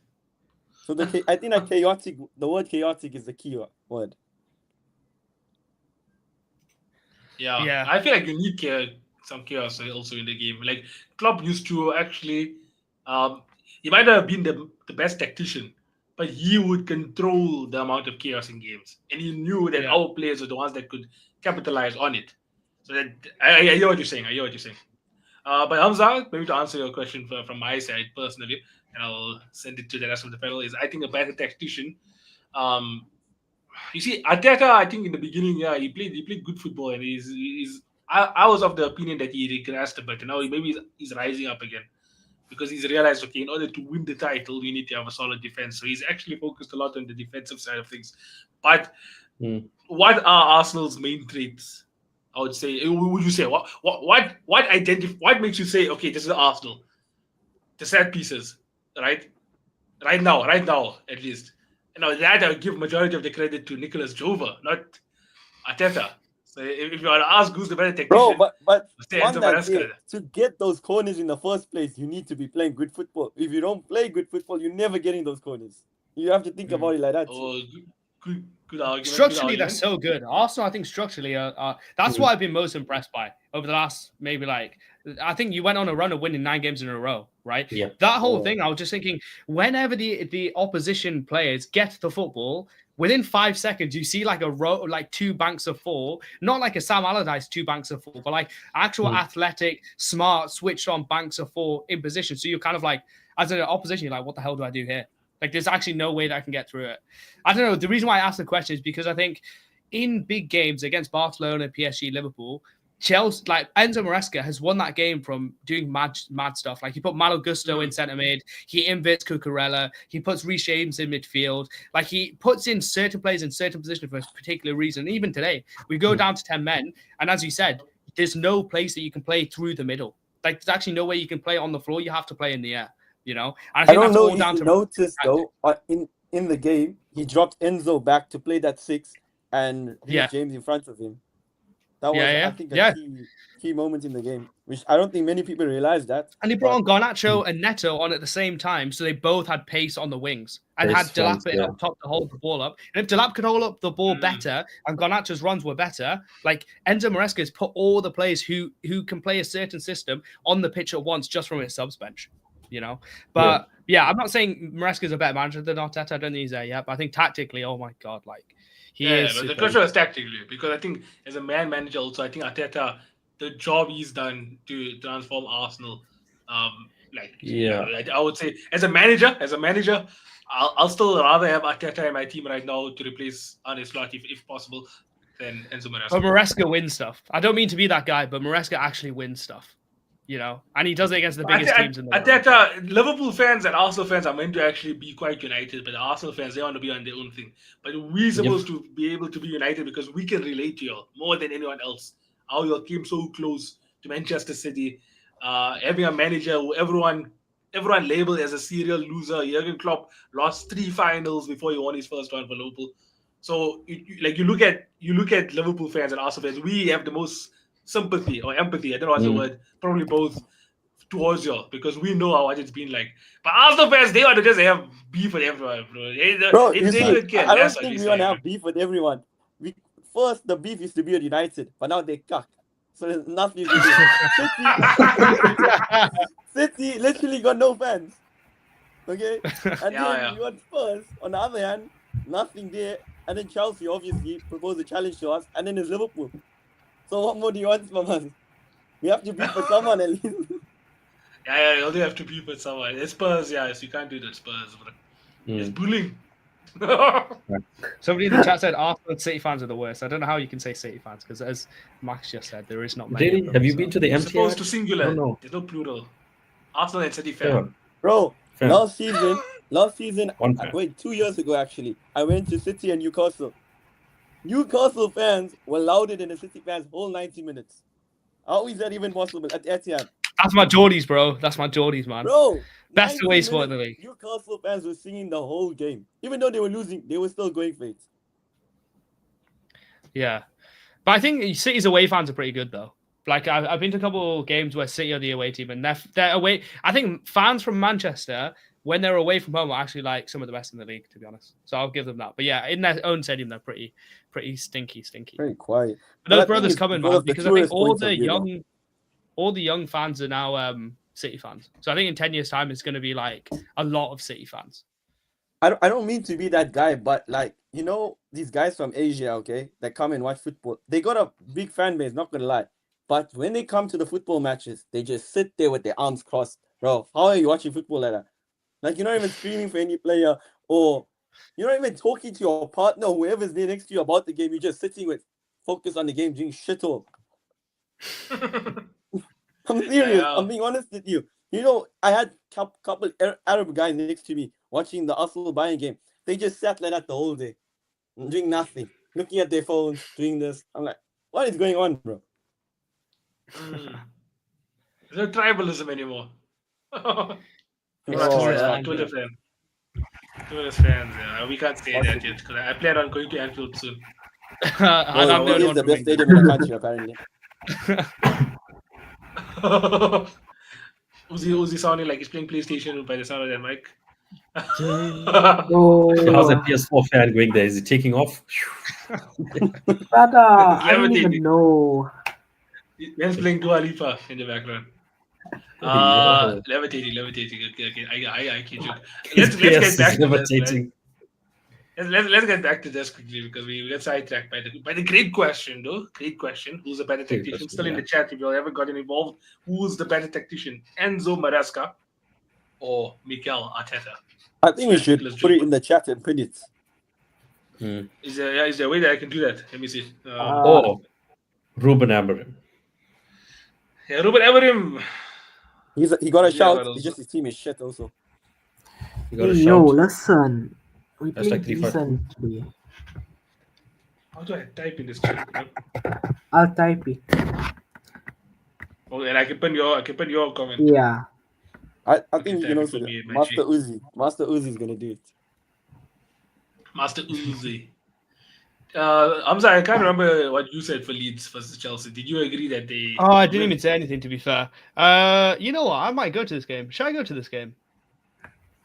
So I think that chaotic, the word chaotic is the key word. Yeah. I feel like you need some chaos also in the game. Like Klopp used to actually, he might have been the best tactician, but he would control the amount of chaos in games, and he knew that our players were the ones that could capitalize on it. So that I hear what you're saying. But Hamza, maybe to answer your question from my side personally, and I'll send it to the rest of the panel, is I think a better tactician. You see, Arteta, I think in the beginning, he played good football, and I was of the opinion that he regressed a bit, and now maybe he's rising up again because he's realized, okay, in order to win the title, you need to have a solid defense. So he's actually focused a lot on the defensive side of things. But what are Arsenal's main traits? I would say, would you say what makes you say, okay, this is Arsenal? The set pieces, right? Right now, at least. That I would give majority of the credit to Nicolas Jova, not Arteta. So if you want to ask who's the better tactician, bro, but Enzo Maresca. To get those corners in the first place, you need to be playing good football. If you don't play good football, you're never getting those corners. You have to think about it like that. Oh, good argument. Structurally, they're so good. Arsenal, I think structurally, that's what I've been most impressed by over the last maybe I think you went on a run of winning 9 games in a row, right? Yeah. That whole thing, I was just thinking, whenever the opposition players get the football, within 5 seconds, you see like a row, like 2 banks of 4, not like a Sam Allardyce 2 banks of 4, but like actual athletic, smart, switched on banks of 4 in position. So you're kind of like, as an opposition, you're like, what the hell do I do here? Like, there's actually no way that I can get through it. I don't know. The reason why I asked the question is because I think in big games against Barcelona, PSG, Liverpool, Chelsea, like Enzo Maresca has won that game from doing mad stuff. Like he put Malo Gusto in centre mid, he inverts Cucurella, he puts Reece James in midfield. Like he puts in certain players in certain positions for a particular reason. Even today, we go down to 10 men, and as you said, there's no place that you can play through the middle. Like there's actually no way you can play on the floor. You have to play in the air. You know, and I don't know if you noticed though, in the game, he dropped Enzo back to play that 6 and James in front of him. That was, I think, a key moment in the game, which I don't think many people realize that. And they brought on Garnacho and Neto on at the same time, so they both had pace on the wings and had Delap up top to hold the ball up. And if Delap could hold up the ball better and Garnacho's runs were better, like Enzo Maresca has put all the players who can play a certain system on the pitch at once just from his subs bench. You know, but I'm not saying Maresca is a better manager than Arteta. I don't think he's there yet, but I think tactically, oh my god, like he is. But the question was tactically because I think as a man manager, also I think Arteta, the job he's done to transform Arsenal, I would say as a manager, I'll still rather have Arteta in my team right now to replace Arne Slot if possible than Enzo Maresca. But Maresca wins stuff. I don't mean to be that guy, but Maresca actually wins stuff. You know, and he does it against the biggest teams in the world. Arteta, Liverpool fans and Arsenal fans are meant to actually be quite united, but the Arsenal fans, they want to be on their own thing. But we're supposed to be able to be united because we can relate to you more than anyone else. How you came so close to Manchester City, having a manager who everyone labeled as a serial loser. Jurgen Klopp lost 3 finals before he won his first one for Liverpool. So, you look at Liverpool fans and Arsenal fans, we have the most sympathy or empathy, I don't know what's the word, probably both, towards you because we know how it's been like. But Arsenal fans, they want to just have beef with everyone, bro. I don't think we want to have beef with everyone. First, the beef used to be with United, but now they cuck. So there's nothing to do. City literally got no fans. Okay? And then you got Spurs, on the other hand, nothing there. And then Chelsea obviously proposed a challenge to us, and then there's Liverpool. So what more do you want from us? We have to beat for someone at least. You only have to beat for someone. It's Spurs, so you can't do that Spurs, bro. It's bullying. Somebody in the chat said Arsenal and City fans are the worst. I don't know how you can say City fans because, as Max just said, there is not many. Really? Have you been to the MTR? It's supposed to singular. No. There's no plural. Arsenal and City fan. Yeah. Bro, last season, 2 years ago actually, I went to City and Newcastle. Newcastle fans were louder than the City fans whole 90 minutes. How is that even possible at Etihad? That's my Geordies, bro. That's my Geordies, man. Bro, that's the way it's in the league. Newcastle fans were singing the whole game. Even though they were losing, they were still going for it. Yeah. But I think City's away fans are pretty good, though. Like, I've been to a couple of games where City are the away team, and they're away. I think fans from Manchester, when they're away from home, are actually like some of the best in the league, to be honest. So I'll give them that. But yeah, in their own stadium, they're pretty stinky. Very quiet. But those brothers coming, man, because I think all the young fans are now City fans. So I think in 10 years' time, it's going to be like a lot of City fans. I don't mean to be that guy, but like, you know, these guys from Asia, okay, that come and watch football, they got a big fan base, not gonna lie. But when they come to the football matches, they just sit there with their arms crossed. Bro, how are you watching football like that? Like, you're not even screaming for any player, or you're not even talking to your partner, whoever's there next to you about the game. You're just sitting with focus on the game, doing shit all. I'm serious. I'm being honest with you. You know, I had a couple Arab guys next to me watching the Arsenal Bayern game. They just sat like that the whole day, doing nothing, looking at their phones, doing this. I'm like, what is going on, bro? There's no tribalism anymore. Twitter fans, we can't say that yet because I plan on going to Anfield soon. It is the best stadium in the country, apparently. Uzi sounding like he's playing PlayStation by the sound of that mic. How's that Oh, PS4 fan going there? Is it taking off? brother, I don't levitating. even know. Man's playing Dua Lipa in the background. Yo. Levitating. Okay. I kid you. His Let's get PS back is to this, man. levitating. Let's get back to this quickly because we got sidetracked by the great question, though. Great question. Who's the better Great tactician? question, Still in yeah. the chat if you haven't gotten involved. Who's the better tactician? Enzo Maresca or Mikel Arteta? I think we should Let's put do it in the chat and put it. Is there a way that I can do that? Let me see. Or Ruben Amorim. Yeah, Ruben Amorim. He got a Yeah, shout. but also- It's just his team is shit also. You got a Hey, yo, shout. listen. We That's played like 3-5. decently. How do I type in this chat? I'll type it. Oh, and I can put your comment. Yeah. I Okay, think you type can it also for me, my Master chick. Uzi. Master Uzi is gonna do it. Master Uzi. Hamza, I can't remember what you said for Leeds versus Chelsea. Did you agree that they? Oh, I didn't even say anything, to be fair. You know what? I might go to this game. Should I go to this game?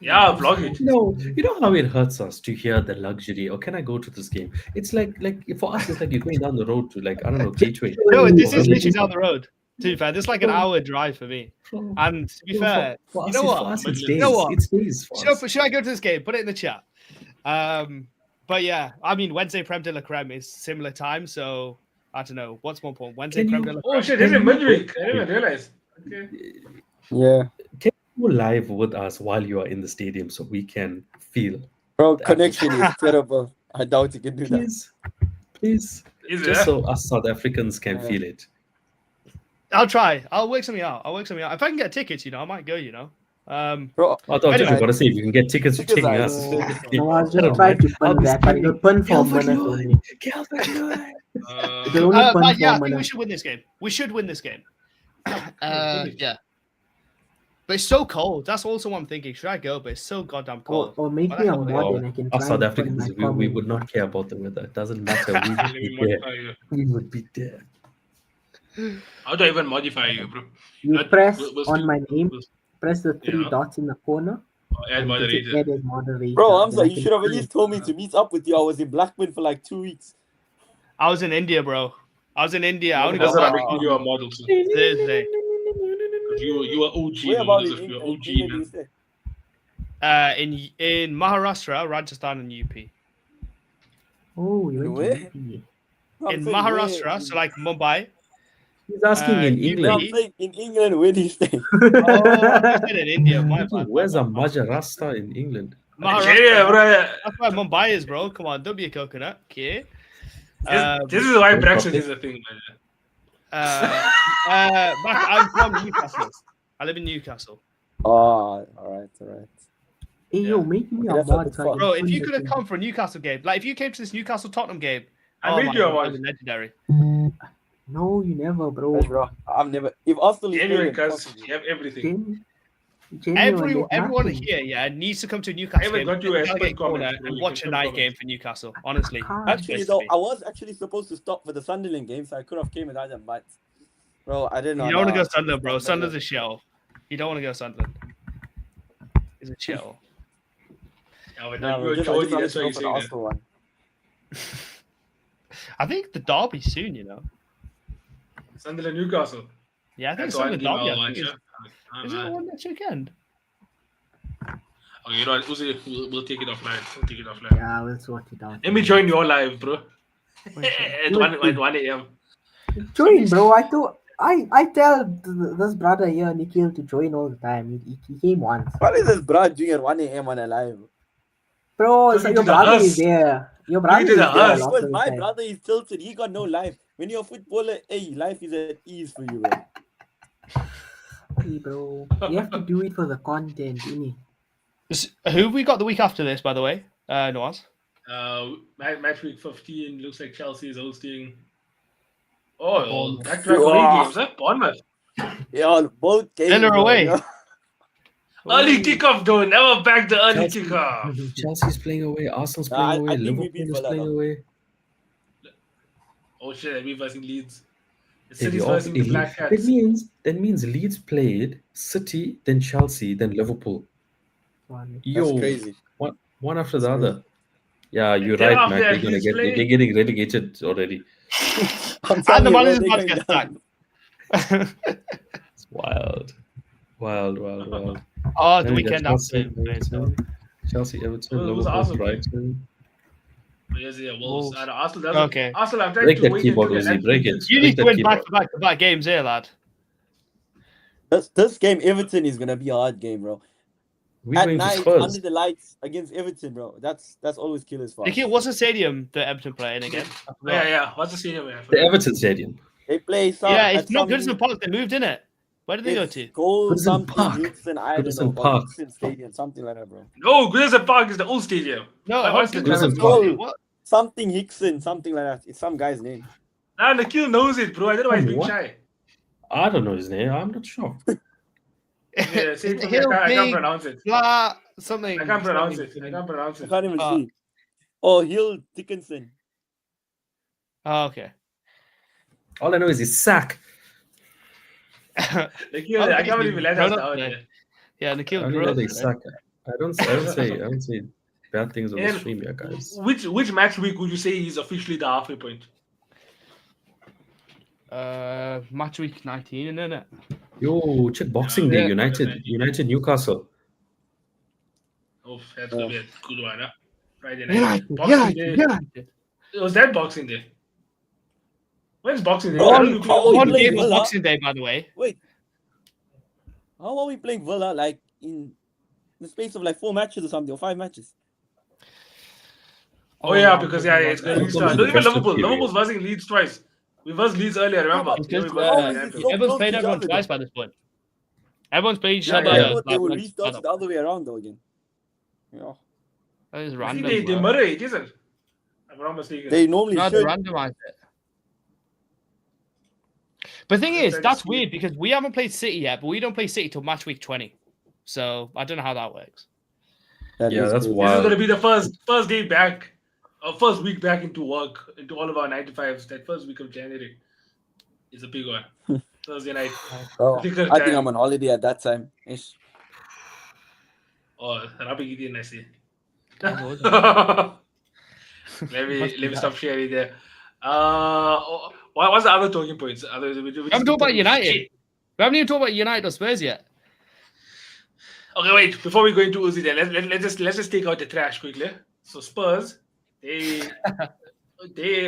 Yeah, vlog it. You know how it hurts us to hear the luxury. Or can I go to this game? It's like for us, it's like you're going down the road to I don't know, Gateway. No, this is Or literally down the road. To be fair, this is like an hour drive for me. And to be fair, for you us, know for what? us, it's You days. know what? It's days for us. Should I go to this game? Put it in the chat. But yeah, I mean, Wednesday Prem de la Creme is similar time, so I don't know. What's more important? Wednesday Can Prem you- de la Oh Creme? shit! This is midweek. I didn't even realize. Okay. Yeah, Can you go live with us while you are in the stadium so we can feel? bro, The connection is terrible. I doubt you can do that. Please, Is just it? so us South Africans can Yeah. feel it. I'll try. I'll work something out. If I can get tickets, I might go. Bro, I thought Anyway. you gotta say if you can get tickets, you're Tickets taking are us. expensive. No, I'll I just don't try mind. to I'll pun be that, but screaming, it'll pun for a Calvert minute Lewin, only. Calvert Lewin. It'll only pun But for yeah, a I think we minute. should win this game. We should win this game. Yeah. But it's so cold. That's also what I'm thinking. Should I go? But it's so goddamn cold. Or make What me the a hell? mod and I can Us try South and put my Africans, we comment. would not care about the weather. It doesn't matter. We Let would me be there. modify you. We would be there. How do I even modify you, bro? You Not- press we'll on still- my name, we'll- press the three Yeah. dots in the corner, Add and get it moderator. added moderator. bro, then Hamza, I you can should have at put least it. told me to meet up with you. I was in Blackburn for like 2 weeks. I was in India, bro. I was in India. I only That's got what I'm back making you a model too. Thursday. You are OG. Where man. about As in if you're England? OG, England do you man. stay? In Maharashtra, Rajasthan, and UP. Oh, you went Where? to UP. I'm In saying Maharashtra, where? so like Mumbai. He's asking in UP. No, England. I'm saying in England, where do you stay? Oh, I said in India. My bad. Where's a Maharashtra in England? Maharashtra? Yeah, bro. That's where Mumbai is, bro. Come on, don't be a coconut. Okay. This is why no Brexit topic. is a thing, man. I'm from Newcastle. I live in Newcastle. Oh, all right. Hey, yo, make me Okay, a that's a mod bit so I far. can Bro, if put you the could have thing. come for a Newcastle game, like if you came to this Newcastle Tottenham game, I oh made my you a God, mod. that'd be legendary. No, you never, bro. Hey, bro, I've never. If Arsenal is Anyway, playing, cuz you have everything. Genuinely, Everyone nothing. here, needs to come to a Newcastle haven't game, got you sit in a the tailgate split corner comment, bro. and You watch a can night comment. game for Newcastle. Honestly, Can't. Actually, Place to though, be. I was actually supposed to stop for the Sunderland game, so I could have came without them, but bro, I didn't know. You don't want to nah, go Sunderland, bro. it's not Sunderland's better. a shell. You don't want to go Sunderland. It's a shell. Yeah, but Nah, no, bro, you're just, I Geordie, just wanted that's to why go you're for the saying that. Arsenal one. I think the derby soon. Sunderland, Newcastle. Yeah, I think That's it's on one the game derby. I'll I watch. think Yeah. is it on next weekend? Okay, you know what? Uzi, we'll take it offline. Yeah, we'll sort it out. Let me join your live, bro. Wait, At 1 a.m. Join, bro. I tell this brother here, Nikhil, to join all the time. He came once. What is this, bro, doing at 1 a.m. on a live? Bro, Because so we your did a brother us. is there. Your brother did is a there us. a lot Because of the my time. brother is tilted. He got no life. When you're a footballer, hey, life is at ease for you, bro. Hey, bro. You have to do it for the content, innit? Who have we got the week after this, by the way? Noaz. Match week 15 looks like Chelsea is hosting. Oh, Bournemouth. back-to-back away games, huh? Bournemouth. Yeah, both games. Villa bro, away. yeah. Early kickoff, though. Never back the early Chelsea. kickoff. Chelsea's playing away. Arsenal's Nah, playing I away. think we Liverpool beat is Villa, playing though. away. Oh shit, we versing Leeds. The They'll be City's off versing the elite. Black That Cats. means Leeds played City, then Chelsea, then Liverpool. One. Yo, crazy. one after the That's other. Yeah, you're then right, after Mac. that, They're gonna he's get. They're playing. getting relegated already. I'm And telling the you, bro, manager's they're about to going get down. sacked. It's wild, wild. Oh, the Then we got weekend Chelsea, after. Everton, Who's Liverpool, Arsenal playing? Brighton. Yes, yeah, Wolves. Wolves. I know Arsenal doesn't. Okay. Arsenal, I'm trying Break to that wait keyboard, until Uzi. Break it. You Break need to that win keyboard. back games here, lad. This game, Everton is gonna be a hard game, bro. We're At going to night, Spurs. under the lights against Everton, bro. That's always killers for us. Nikhil, what's the stadium that Everton playing again? I forgot. Yeah. What's the stadium? The Everton Stadium. They play some. Yeah, at it's not some, Goodison Park. They moved in it. Where did they go it's to? Gold Goodison something Park. Houston, I don't Goodison know. Or Park. Houston Stadium, something like that, bro. No, Goodison Park is the old stadium. No, What's the Goodison Goodison Park. Park. What? Something Hickson, something like that. It's some guy's name. Nah, Nikhil knows it, bro. I don't know why he's being What? shy. I don't know his name. I'm not sure. Yeah, say it It's to me. Hill I can't Big pronounce it. Blah something. I can't pronounce something. it. I can't pronounce I it. can't even Ah. see. Oh, Hill Dickinson. Oh, okay. All I know is his sack. Nikhil, Oh, I can't believe you let us grown up down. today. Yeah. Yeah, I Nikhil only grew know up. they today. suck. I don't say bad things on the And stream, yeah, guys. Which match week would you say is officially the halfway point? Match week 19, isn't it? Yo, check Boxing Yeah, Day, United, Newcastle. Oh, that's gonna be a good one, huh? Friday night. Boxing United, Day. United. Was that Boxing Day? When's Boxing Day? Oh, I don't know. oh, One you playing game on Villa? Boxing Day, by the way. Wait. How are we playing Villa like in the space of like 4 matches or something, or 5 matches? Oh yeah, because it's going to It's restart. almost No, the even festive Liverpool. period. Liverpool's versing Leeds twice. We versed Leeds earlier, remember? but Yeah, we Because, versed how Leeds is in it Anfield. so everyone's close played to each everyone other, twice though? by this point. Everyone's played each Yeah, other. yeah. I thought they like, would once restart by it the other way around though again. Yeah. That is I random. think they bro. mirror it, isn't it? I'm not mistaken. They normally No, they should. randomize it. But the thing Just is, trying to that's see weird it. because we haven't played City yet, but we don't play City till match week 20. So I don't know how that works. That Yeah, is that's crazy. This is wild. going to be the first day back, first week back into work, into all of our 9 to 5s. That first week of January is a big one. Thursday night. Oh, Thicker I think time. I'm on holiday at that time. Ish. Oh, Rabi Gideon, I see. Oh, let Must be me that. stop sharing there. What's the other talking points? We haven't talked about United. We haven't even talked about United or Spurs yet. Okay, wait. Before we go into Uzi, then let's just take out the trash quickly. So Spurs, they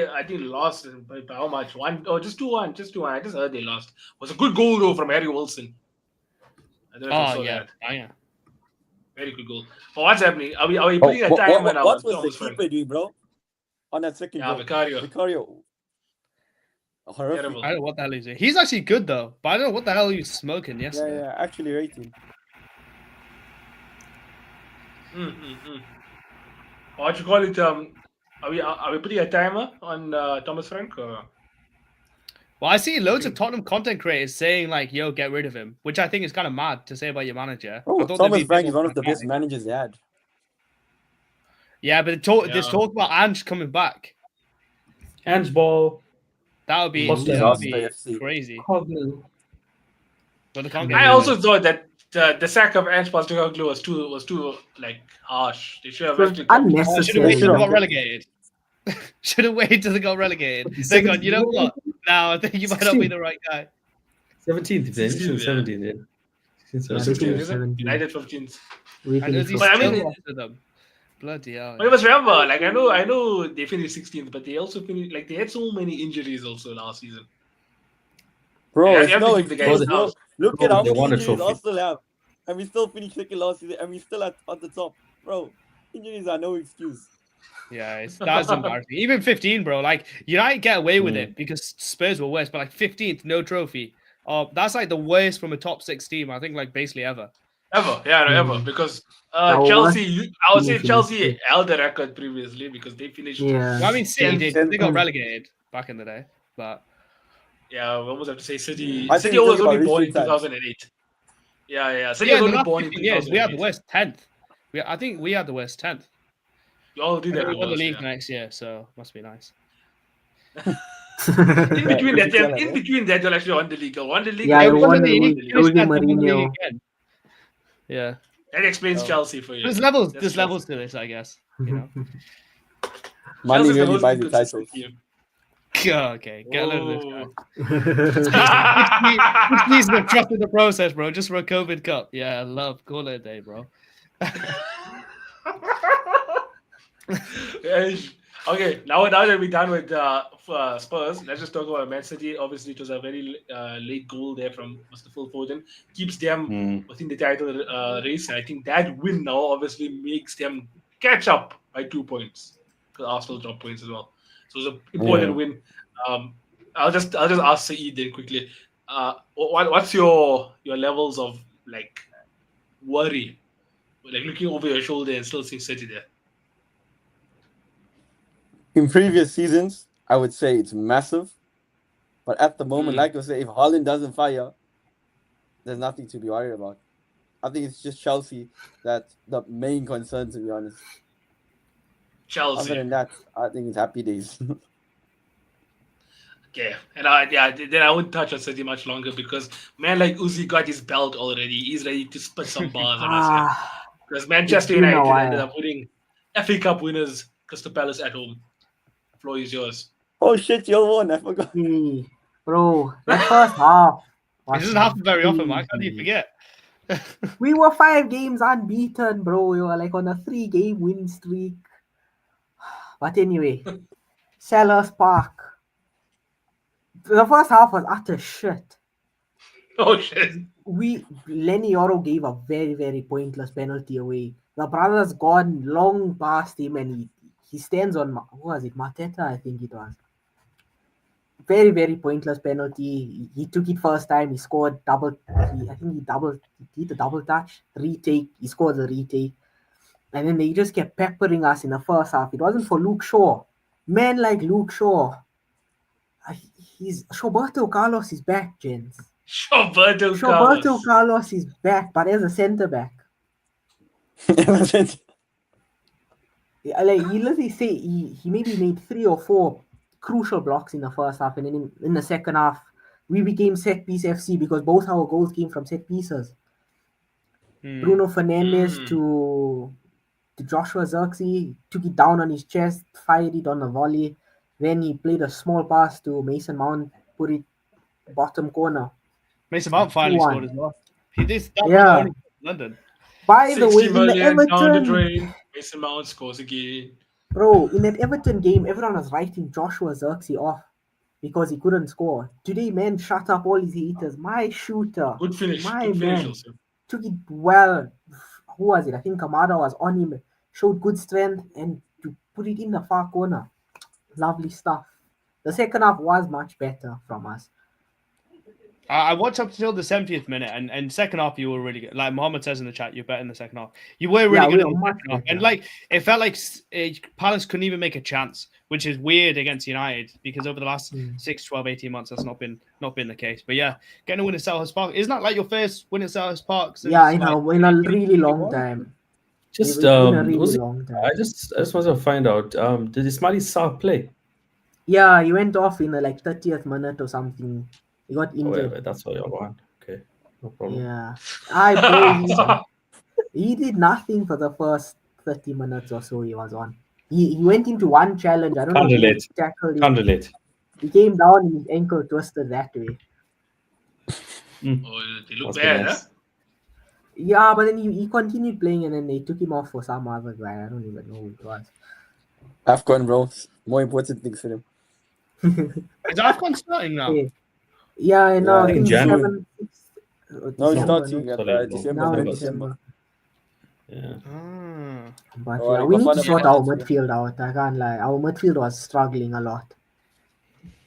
I think lost by how much? Just 2-1, just 2-1. I just heard they lost. It was a good goal though from Harry Wilson. I don't know if you Oh, saw yeah. that. Oh, yeah. Very good goal. But what's happening? Are we putting a timer now? What was Thomas the Frank? keeper doing, bro? On that second Yeah, goal. Vicario. Vicario. Horrific. Terrible. I don't know what the hell he's doing. He's actually good, though. But I don't know what the hell he was smoking Yeah, yesterday. yeah, actually rating. What you call it? Are we putting a timer on Thomas Frank? Or? Well, I see loads of Tottenham content creators saying, like, yo, get rid of him, which I think is kind of mad to say about your manager. Oh, I thought Thomas they'd be Frank a is bit one more of the best pragmatic. managers they had. Yeah, but there's Yeah. talk about Ange coming back. Handball. That would be, Foster that would be FC. crazy. Cognitive. But they can't get I rid of also him. thought that the sack of Ange Postecoglou was too like harsh. They should have It was actually Should have unnecessary. waited till they Sure. got relegated. Should have waited till they got relegated. They gone, you know what? Now I think you might not be the right guy. 17th, then. 16th, yeah. 17th, yeah. 16th, Yeah, 17th. they 15, finished is it? 17th. United 15th. We And finished Uzi But I still mean- lost to them. Bloody hell. But you must remember, like I know they finished 16th, but they also finished like they had so many injuries also last season. Bro, Yeah, it's you have to no give the guys excuse, now. bro. Look Bro, at how they many won a injuries trophy. Arsenal have. And we still finished second last season, and we still at the top. Bro, injuries are no excuse. Yeah, that's embarrassing. Even 15, bro. Like United get away with Mm. it because Spurs were worse, but like 15th, no trophy. Oh, that's like the worst from a top 6 team, I think, like basically ever. Ever, yeah, no, ever. Mm. Because Our Chelsea, I would say finish in Chelsea history. held the record previously because they finished. Yeah. Well, I mean, City did. They got 10th. relegated back in the day, but Yeah, we almost have to say City. I think City it's was about only born in recent times. 2008. Yeah. City yeah, was in the only last born in 15 years, we had the 2008. worst 10th. I think we had the worst 10th. You all did And that. then we won the worse, league yeah. next year, so must be nice. In between Yeah, that, tell in us, between that, you'll actually won the league. Won the league. Yeah, and we won won the the league. league. Jose Finished 10th and won the league Mourinho. again. Yeah. That explains So, Chelsea for you. There's levels. That's There's Chelsea. levels to this, I guess. You know. Money Chelsea's the really most buys the inconsistent titles. team. Okay, get a load of this guy. Oh. Which needs the trust in the process, bro. Just for a COVID cup. Yeah, love. Call it a day, bro. Okay, now that we're done with Spurs, let's just talk about Man City. Obviously, it was a very late goal there from Mr. Phil Foden. Keeps them within the title race. And I think that win now obviously makes them catch up by 2 points because Arsenal dropped points as well. So it was an important win. I'll just ask Saeed then quickly. What's your levels of like worry, like looking over your shoulder and still seeing City there? In previous seasons, I would say it's massive. But at the moment, like you say, if Haaland doesn't fire, there's nothing to be worried about. I think it's just Chelsea that's the main concern, to be honest. Chelsea. Other than that, I think it's happy days. Okay, and then I wouldn't touch on City much longer because man like Uzi got his belt already. He's ready to spit some bars on us. Yeah. Because Manchester been a United while. ended up winning FA Cup winners, Crystal Palace at home. Floor is yours. Oh shit, you won! I forgot. Bro, that first half. It doesn't happen very often, Mike. How do you forget? We were 5 games unbeaten, bro. We were like on a 3-game win streak. But anyway, Sellers Park. The first half was utter shit. Oh shit. Lenny Oro gave a very, very pointless penalty away. The brother's gone long past him and he stands on, who was it? Mateta, I think it was. Very, very pointless penalty. He took it first time. He scored double. I think he did a double touch. Retake. He scored the retake. And then they just kept peppering us in the first half. It wasn't for Luke Shaw. Men like Luke Shaw. Roberto Carlos is back, gents. Roberto Carlos is back, but as a centre back. Like he literally say he maybe made 3 or 4 crucial blocks in the first half, and then in the second half we became set piece FC because both our goals came from set pieces. Bruno Fernandes to Joshua Zirkzee, took it down on his chest, fired it on the volley. Then he played a small pass to Mason Mount, put it bottom corner. Mason Mount finally 2-1. scored as well. He did that only in London. By the way, 60 in the million down the Everton, drain, Mason Mount scores again. bro, in that Everton game, everyone was writing Joshua Zirkzee off because he couldn't score. Today, man, shut up all his haters. My shooter, Good finish. my Good finish man, also. took it well. Who was it? I think Kamada was on him. Showed good strength and to put it in the far corner. Lovely stuff. The second half was much better from us. I watched up until the 70th minute, and second half you were really good. Like Mohammed says in the chat, you're better in the second half. You were really good in the second half, and like it felt like Palace couldn't even make a chance, which is weird against United because over the last 6, 12, 18 months that's not been the case. But yeah, getting a win at Selhurst Park isn't that like your first win at Selhurst Park? Since, yeah, in a really long time. Just long time. I just want to find out. Did Ismail Sarr play? Yeah, he went off in the 30th minute or something. He got injured. Wait, that's what you want. Okay, no problem. Yeah, he did nothing for the first 30 minutes or so. He was on. He went into one challenge. I don't know. Can't relate. He came down and his ankle twisted that way. Oh, they look bad, huh? Yeah, but then he continued playing and then they took him off for some other guy. I don't even know who it was. AFCON, bro. More important things for him. Is AFCON starting now? Yeah, no, I think January. No, it's not December. Yeah. But we need to sort our midfield out. I can't lie. Our midfield was struggling a lot.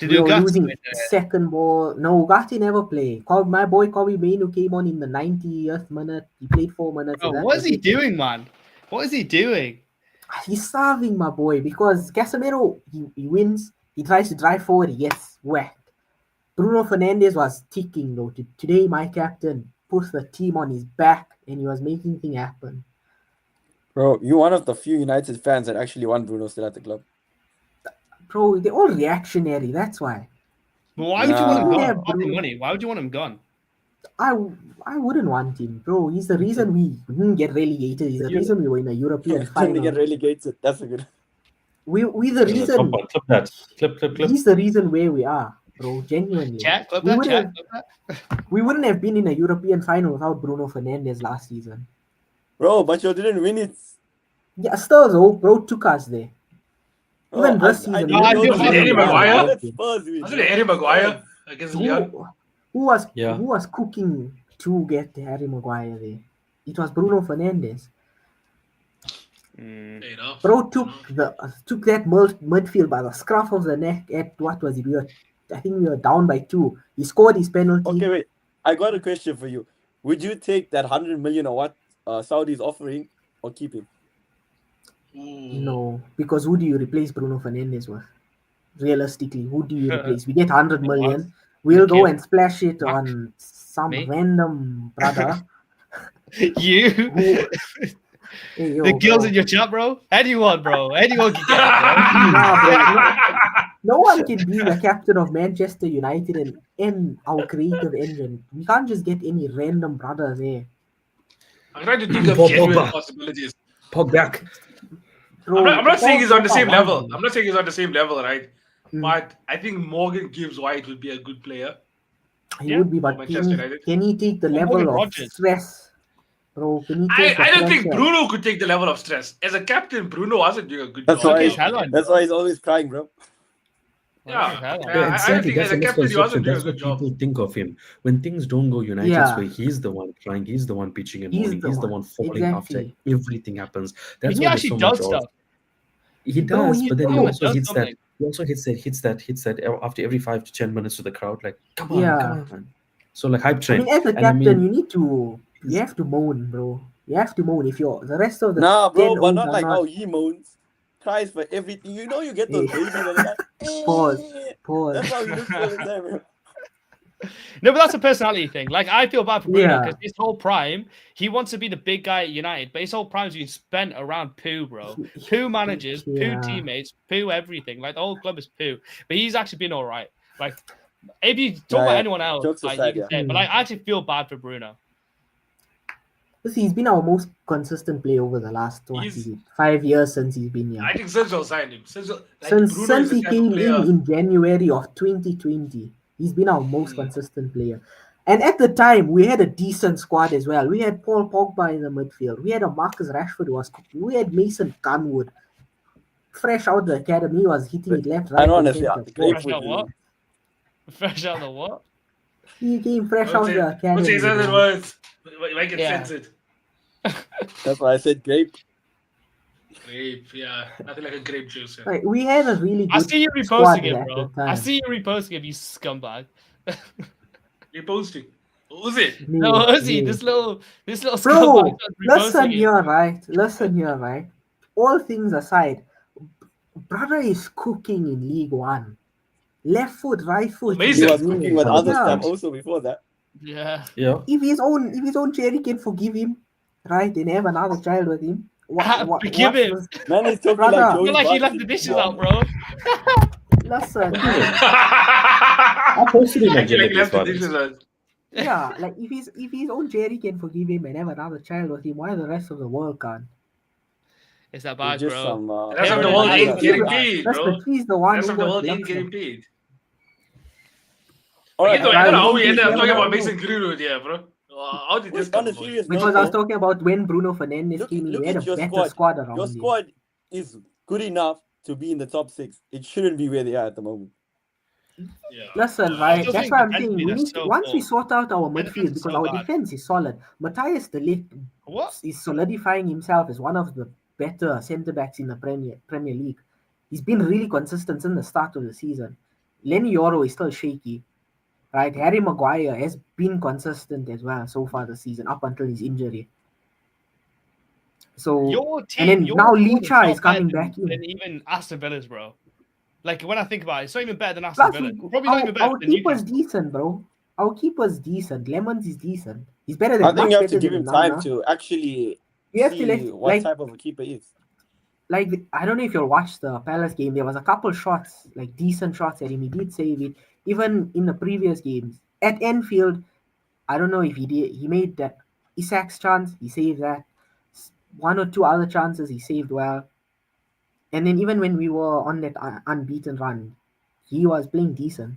We were losing second ball. No, Ugarte never played. My boy Kobe Mainu came on in the 90th minute. He played 4 minutes. Oh, what is he doing, man? What is he doing? He's starving, my boy, because Casemiro, he wins. He tries to drive forward. He gets whacked. Bruno Fernandes was ticking, though. Today, my captain put the team on his back, and he was making things happen. Bro, you're one of the few United fans that actually want Bruno still at the club. Bro, they're all reactionary. That's why. But why would you want him gone? Money. Why would you want him gone? I wouldn't want him, bro. He's the reason we didn't get relegated. He's the reason we were in a European Trying to get final. relegated. That's a good. We the reason. Clip that. Clip. He's the reason where we are, bro. Genuinely. Chat, clip We that, would chat, have clip that. we wouldn't have been in a European final without Bruno Fernandes last season. Bro, but you didn't win it. Yeah, still though, bro took us there. Even Bro, this season, No, I feel bad for Harry Maguire. Wasn't Wasn't it Harry Maguire against Leon? who was Yeah. who was cooking to get Harry Maguire there? It was Bruno Fernandes. Fair enough. Bro took that midfield by the scruff of the neck at what was it? I think we were down by 2. He scored his penalty. Okay, wait. I got a question for you. Would you take that 100 million or what Saudi's offering or keep him? No, because who do you replace Bruno Fernandes with? Realistically, who do you replace? We get 100 million. We'll go and splash it on some Me? random brother. You. Who, hey, yo, The girls bro. in your chat, bro. Anyone, bro. Anyone can get it, Nah, bro. No one can be the captain of Manchester United and in our creative engine. We can't just get any random brother there. I'm trying to think of Pogba. genuine possibilities. Pog back. Bro, I'm not saying he's on the same Pogba level. won. I'm not saying he's on the same level, right? Mm. But I think Morgan Gibbs White would be a good player. He Yeah, would be, but Manchester United. can he take the Or level Morgan of Rogers. stress? Bro, can he take I don't think pressure? Bruno could take the level of stress. As a captain, Bruno wasn't doing a good That's job. why. his head on. That's why he's always crying, bro. Yeah, Yeah, yeah, I don't think as a captain he wasn't doing a That's what good job. people think of him. When things don't go United's Yeah. way, he's the one crying, he's the one pitching and He's moaning, the he's the one. one falling Exactly. after everything happens. That's He why there's actually so does much of. stuff. He Bro, does, he's but then he doing- also does hits that. something. He also hits that after every 5 to 10 minutes to the crowd, like come on, Yeah. come on. So like hype I train. mean, as a And I captain, mean- you have to moan, bro. You have to moan if you're the rest of the Nah, bro, 10 but O's not are like not. how he moans. Cries for everything. You know, you get those Hey. babies and they're like, Pause. "Eh." Pause. That's how he looks all the time, bro. No, but that's a personality thing. Like, I feel bad for Bruno Yeah. because his whole prime, he wants to be the big guy at United, but his whole prime's been spent around poo, bro. Poo managers, Yeah. poo teammates, poo everything. Like, the whole club is poo. But he's actually been all right. Like, if you talk Yeah, about yeah. anyone else, Jokes like, aside, you yeah. can say, but like, I actually feel bad for Bruno. He's been our most consistent player over the last 5 years since he's been here. I think Sergio signed him. Sergio, like Since Bruno is the he type of came player. in January of 2020, he's been our most Hmm. consistent player. And at the time, we had a decent squad as well. We had Paul Pogba in the midfield. We had a Marcus Rashford who was cooking. We had Mason Gunwood. Fresh out the academy, he was hitting it left, right, I don't and understand. center. Great Fresh out with what? Fresh out the what? He came fresh Don't out say, the don't academy. say certain bro. words. Make it Yeah. censored. That's why I said grape. Grape, yeah. Nothing like a grape juice. Yeah. Like, we had a really I good see you squad reposting it, at bro. the I time. see you reposting it, you scumbag. You're posting. Who's it? No, Uzi, this little Bro, scumbag starts listen reposting it. here, right? Listen here, right? All things aside, brother is cooking in League One. Left foot, right foot. He Amazing. was cooking with other Yeah. stuff also before that. Yeah. Yeah. If his own cherry can forgive him, right, and have another child with him. Forgive him. Man, he's talking Brother. like I Joey feel like he Barton. left the dishes out, bro. Listen, I posted in Actually, Nigeria left the this dishes on. yeah, like if his own cherry can forgive him and have another child with him, why the rest of the world can't? It's that It's bad, just bro. some. The rest of the Everyone world has ain't to getting do that. paid, That's bro. but he's the The one rest who of the got world ain't left getting out. paid. All right, I don't know how you we ended up think talking about everyone Mason Greenwood here, bro. How did this Wait, come on a about? serious Because note, I was though, talking about when Bruno Fernandes look, came in, look we had at a your better squad. around Your him. squad is good enough to be in the top 6. It shouldn't be where they are at the moment. Yeah. Listen, I right? still That's think why I'm defensively saying we they're need to, so once we poor. sort out our Their defense midfield is because so our bad. defense is solid. Matthias de Ligt What? is solidifying himself as one of the better centre backs in the Premier League. He's been really consistent since the start of the season. Lenny Yoro is still shaky, right? Harry Maguire has been consistent as well so far this season up until his injury. So Your and team, then your now squad Licha not is coming better back in. than even Aston Villa's, bro. Like when I think about it, it's not even better than Aston Plus, Villa. Probably not even better our than keeper's Newcastle. decent, bro. Our keeper's decent. Lemons is decent. He's better than I think much you have to better give than him time Nana. to actually You have to see let, what type of a keeper he is. like I don't know if you'll watch the Palace game. There was a couple shots, like decent shots at him. He did save it. Even in the previous games at Anfield, I don't know if he did. He made that Isak's chance. He saved that. One or two other chances he saved well. And then even when we were on that unbeaten run, he was playing decent.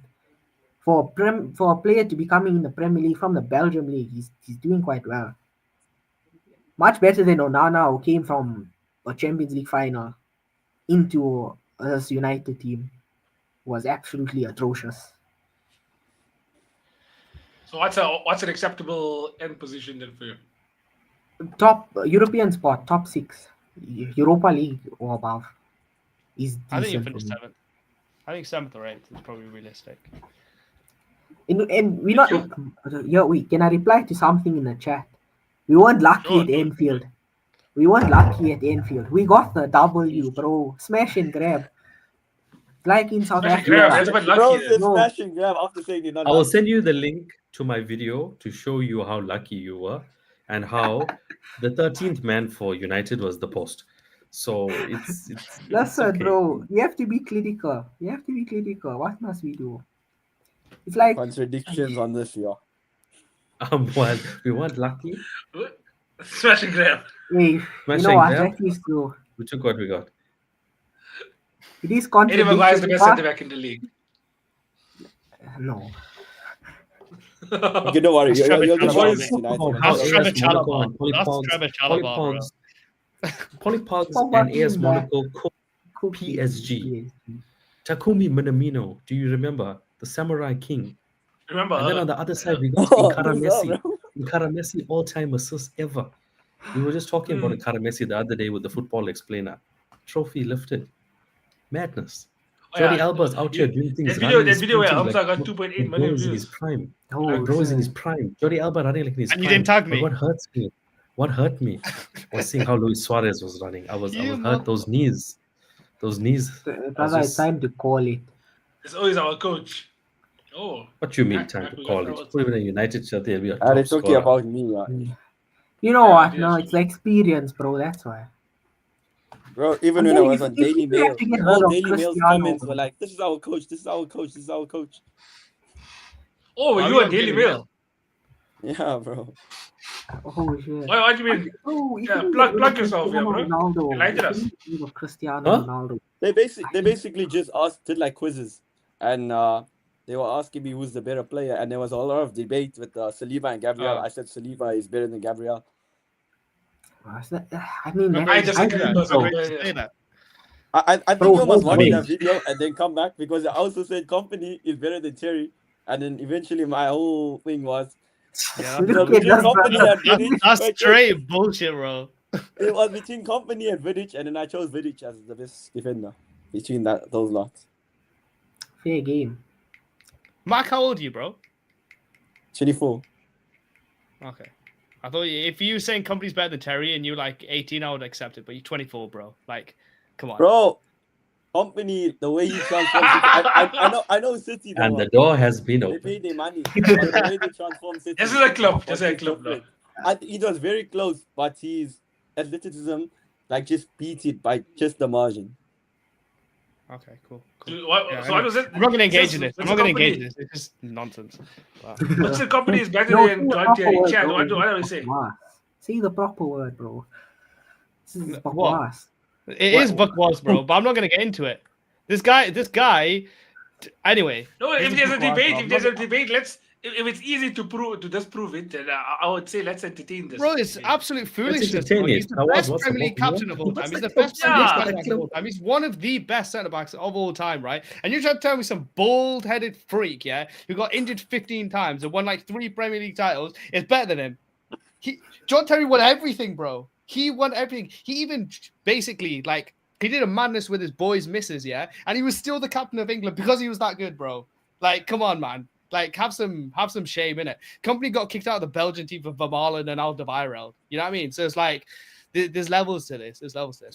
For a player to be coming in the Premier League from the Belgium league, he's doing quite well. Much better than Onana, who came from a Champions League final into a United team. Was absolutely atrocious. So what's an acceptable end position then for you? Top European spot, top 6, Europa League or above is I think you decent for finished me. 7th. I think 7th or 8th is probably realistic. And we not. Yeah, wait. Can I reply to something in the chat? We weren't lucky Sure, at do it. Anfield. We weren't lucky at Anfield. We got the W, bro. Smash and grab. Like in South Smash and Africa. grab, that's quite lucky Bro then. said No. smash and grab after saying you're not I will lucky. send you the link to my video to show you how lucky you were and how the 13th man for United was the post. So it's Listen, okay. bro. You have to be clinical. What must we do? It's like Contradictions on this, yeah. Well, we weren't lucky. Smash and grab. hey, you Smash know and what? grab. That is true. We took what we got. It is Eddie Maguire is the contradictory. best centre back in the league. No. Okay, don't worry. That's You're Trevor the Chalobah, Manchester mate. United. That's Okay. Trevor AS Monaco Chalobah. and Polypogs, That's Trevor Chalobah, bro. Polypogs Pogba and AS came back. Monaco, Cookie. PSG. Takumi Minamino. Do you remember the Samurai King? Remember? And then on the other side, we got Oh, Ikara who's up, Messi. bro? Ikara Messi all-time assist ever. We were just talking about Ikara Messi the other day with the Football Explainer. Trophy lifted. Madness. Oh, Jordi yeah. Alba's out here doing things. That video where sprinting Hamza got 2.8 million bro is in his views. prime. Oh, Bro is in his shit. prime. Jordi Alba running like in his And prime. you didn't tag But me. what hurt me was seeing how Luis Suarez was running. I was You hurt. Those knees. Brother, it's time to call it. It's always our coach. Oh. What you mean Back- time back to we call got it? forward. Put him in a United shirt, he'll be a And top it's okay scorer. about me, yeah. You know Yeah, what? it No, is. it's the experience, bro. That's why. Bro, even And when I then was if on you Daily have Mail, to get all hold of Daily Mail's Cristiano, comments bro. were like, this is our coach, this is our coach, this is our coach. Oh, Why you we on on Daily Daily Mail? Yeah, bro. Oh shit. What do you mean? Oh, if Yeah, you plug- get rid plug of yourself here, bro. Cristiano Ronaldo, Enlighten if us. you get rid of Cristiano Huh? Ronaldo. They basically just did like quizzes, and they were asking me who's the better player, and there was a lot of debate with Saliba and Gabriel. I said Saliba is better than Gabriel. I mean, I that's- disagree I- personally. Say that. I think Bro, you must hold watch on. that video and then come back because I also said company is better than Terry, and then eventually my whole thing was Yeah, it was Look at between us, company brother. and Vidic. that's Wait, straight bullshit, bro. it was between company and Vidic, and then I chose Vidic as the best defender between those lots. Fair game. Mark, how old are you, bro? 24. Okay. I thought if you were saying company's better than Terry and you're like 18, I would accept it, but you're 24, bro. Like, come on. Bro, company, the way he transforms City, I know City, though, And the door has been they opened. pay their money, but the way they transform City. This is a club. was This is a just club, bro. different. It was very close, but his athleticism just beat it by just the margin. Okay, cool. So cool. what, Yeah, so what was it? I'm not going to engage This- in this. I'm this not going to company- engage in this. It's just nonsense. But- What's the company is better No, than say the John proper Terry? word, Chan, bro. what do I say? Bakwas. Say the proper word, bro. This is What? bakwas. It is Buckwas, bro, but I'm not going to get into it. This guy. Anyway. No, It's if there's a Buckwas, debate, bro. if there's a debate, let's. If it's easy to disprove it, then I would say let's entertain this. Bro, it's absolute foolishness. Bro. entertain it. He's the Now, best what's the Premier League problem? captain of all time. What's He's the the best Premier League problem? centre back of all time. He's one of the best centre backs of all time, right? And you're trying to tell me some bald-headed freak, yeah, who got injured 15 times and won like 3 Premier League titles is better than him. John Terry won everything, bro. He won everything. He even basically like he did a madness with his boys' misses, yeah, and he was still the captain of England because he was that good, bro. Like, come on, man. Like, have some shame in it. Company got kicked out of the Belgian team for Vermaelen and Alderweireld. You know what I mean? So it's like there's levels to this.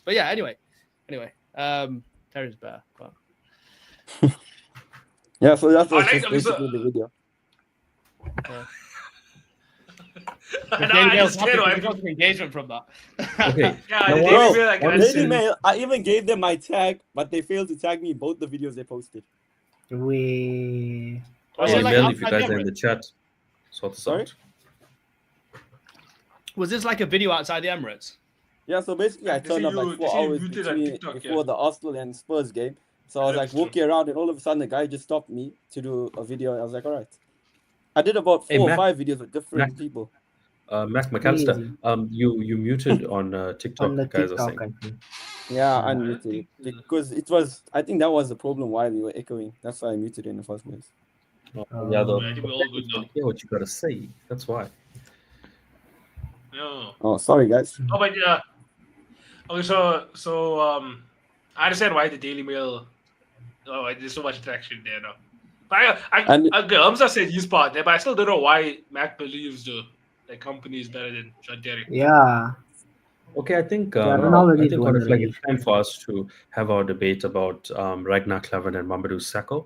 But yeah, anyway, Terry's better. But... Yeah, so that's I like just that. basically the video. And Daily I Mail's just happy care, because I he got some engagement from that. Okay. Yeah, Now the what- Daily Mail, like, what I is Daily it? Mail, I even gave them my tag, but they failed to tag me in both the videos they posted. We Was Daily it like Mail, if you outside guys are in Emirates? the chat. sort this Sorry? out. Was this like a video outside the Emirates? Yeah, so basically I They say turned up you- like they 4 say you hours muted on between TikTok, before yeah. the Arsenal and Spurs game. So I was Yeah, like that's true. walking around, and all of a sudden the guy just stopped me to do a video. I was like, all right. I did about Hey, 4 or Mac. 5 videos with different Mac. people. Mac McAllister, Crazy. you muted on On TikTok, the guys are TikTok, saying. I think. Yeah, I I don't muted it think- because it was. I think that was the problem why we were echoing. That's why I muted it in the first place. Yeah, I think we're all good now. hear what you gotta say. That's why. Yeah. Oh, sorry guys. Oh, but yeah. Okay, so I understand why the Daily Mail. Oh, there's so much traction there now. But okay, Hamza said he's part there, but I still don't know why Mac believes the company is better than John Terry. Yeah. Okay, I think Ronaldo I did think win kind of the like league. it's time for us to have our debate about Ragnar Klavan and Mamadou Sakho,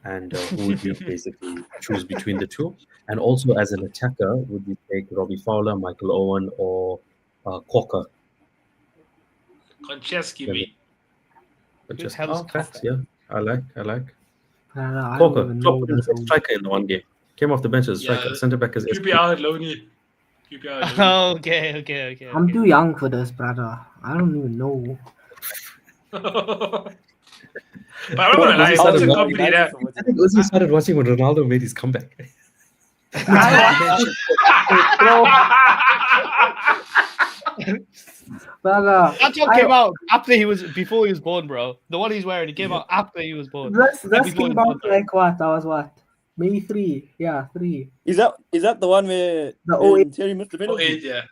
and who would you basically choose between the two? And also, as an attacker, would you take Robbie Fowler, Michael Owen, or Corker? Konchesky, Yeah, mate. But Who just the hell is facts, Corker? yeah. I like. I don't Corker, even top know this one. striker in the one game. Came off the bench as a striker. Yeah, Centre back as QPR Loney. QPR Loney. Okay. I'm too young for this, brother. I don't even know. But I'm not gonna lie, How it's do a you company United that. supporters? I think Uzi started watching when Ronaldo made his comeback. Brother, That top came out before he was born, bro. The one he's wearing, it came out after he was born. this before came he out was born. like what? I was what? Maybe 3. Yeah, 3. Is that the one where The when 08. Terry missed the Oh, penalty? 8, yeah.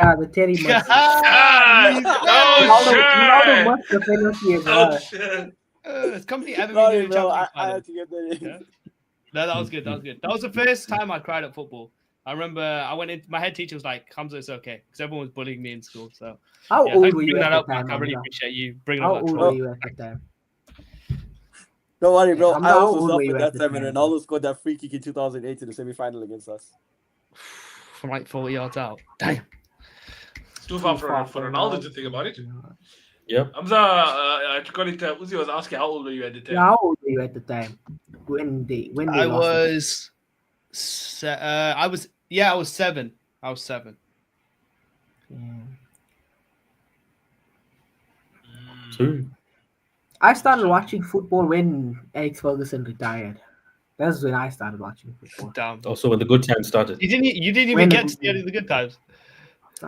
Yeah, the Terry must. Oh, Ronaldo shit! must the penalty as Oh, well. shit! Has company ever been Sorry, in a bro. Champions I League had to get that in. Yeah. No, that was good. That was the first time I cried at football. I remember I went in. My head teacher was like, "Hamza, it's okay," because everyone was bullying me in school. So How yeah, old thanks were for you bringing at that the up, time? Mark. I really Hamza? appreciate you bringing How up that old trauma. were you at the time? Don't worry, bro. Hamza, I how also old were you suffered at that the time when time? Ronaldo scored that free kick in 2008 in the semi-final against us. From like 40 yards out. Damn. It's too far for Ronaldo to think about it. Yep. Hamza, I call it. Uzi was asking how old were you at the time? Yeah, how old were you at the time when they I lost? was 7. I was 7. Yeah. Two. I started watching football when Alex Ferguson retired. That's when I started watching football. Damn. Also, when the good times started. You didn't even When get the- to the end of the good times.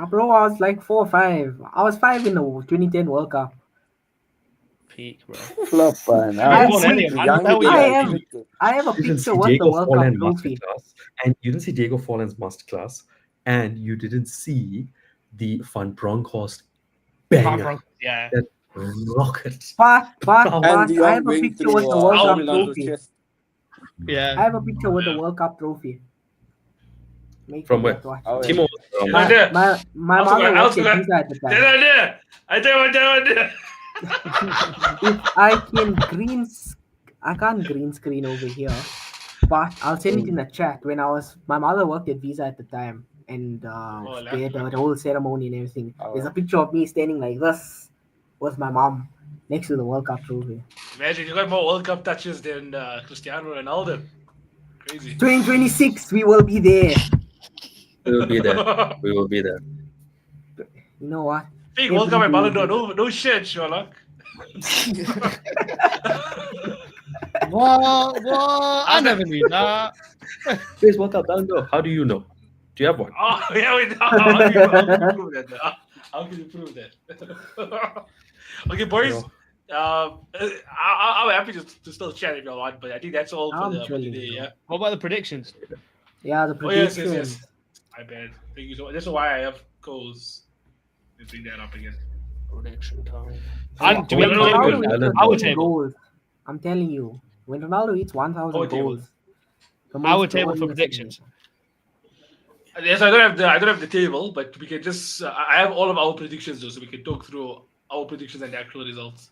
Bro, I was like 4 or 5. I was 5 in the 2010 World Cup. Peak, bro. Flop, man. I born earlier, man. What the hell were you doing? I have a You didn't picture see with the Diego World Cup Forlan trophy. masterclass, and you didn't see Diego Forlan's masterclass, and you didn't see the Van Bronckhorst banger, Yeah. that rocket. But And I the have a going picture through with the World Cup Ronaldo's trophy. chest. I Yeah. have a picture with the World Cup trophy. Make From me where? that watch. Oh, Timo, Right there. My I was mother gonna- worked at Visa at the time. There. I tell you. If I can't green screen over here, but I'll send it in the chat. My mother worked at Visa at the time, and they had the whole ceremony and everything. There's a picture of me standing like this with my mom next to the World Cup trophy. Imagine you got more World Cup touches than Cristiano Ronaldo. Crazy. 2026, we will be there. we will be there. We will be there. You know what? Big World Cup and Ballon d'Or. No shit, Sherlock. What? I never knew that. Please World Cup down though. How do you know? Do you have one? Oh, yeah, wait. How can you prove that? How can you prove that? Okay, boys. I'm happy to still chat if you want, but I think that's all I'm for chilling, today. Yeah. What about the predictions? Yeah, the Oh yes, predictions. yes. I bet. Thank you so much. That's why I have goals. Let's bring that up again. Prediction time. When To be honest, Ronaldo Ronaldo hits our 1,000 table. goals, I'm telling you, when Ronaldo hits 1,000 Our table. goals, the Our most table for glorious predictions. thing. Yes, I don't have the table, but we can just. I have all of our predictions though, so we can talk through our predictions and the actual results.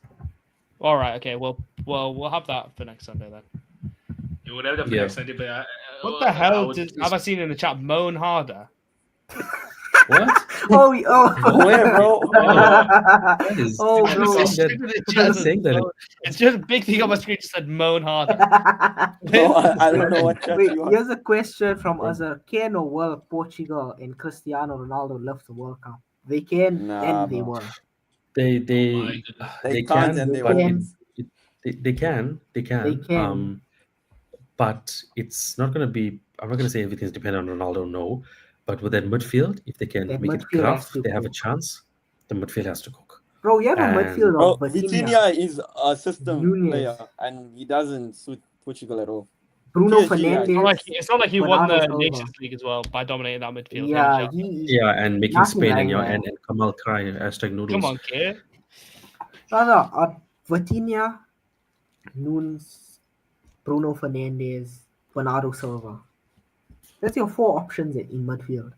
All right. Okay. Well, we'll have that for next Sunday then. You would have that for Yeah. next Sunday, but What the hell have I seen in the chat? Moan harder. What? Oh. Where, bro? That is Oh, It's bro. just saying straight to the that- chest. saying that It's just a big thing on my screen just said moan harder. No, I don't know what chat Wait, you are. here's a question from Yeah. Azar. Can or will Portugal and Cristiano Ronaldo lift the World Cup? They can Nah, and they bro. will. they My they goodness. They can't and they but won't. they can They can. but it's not going to be. I'm not going to say everything's dependent on Ronaldo. No, but with that midfield, if they can That make it midfield has gruff, to they have a cook. chance. The midfield has to cook. Bro, you have a And- midfield Bro, of Vitinha, Vitinha is a system Nunez. player and he doesn't suit Portugal at all. Bruno PSG, yeah, Fernandes. It's not like he won Bernardo the Silva. Nations League as well by dominating that midfield. Yeah, Him, he. Yeah, and making Nothing Spain like that. and Kamal crying #noodles. Come on, kid. Brother, Vitinha, Nunes, Bruno Fernandes, Bernardo Silva. That's your 4 options in midfield.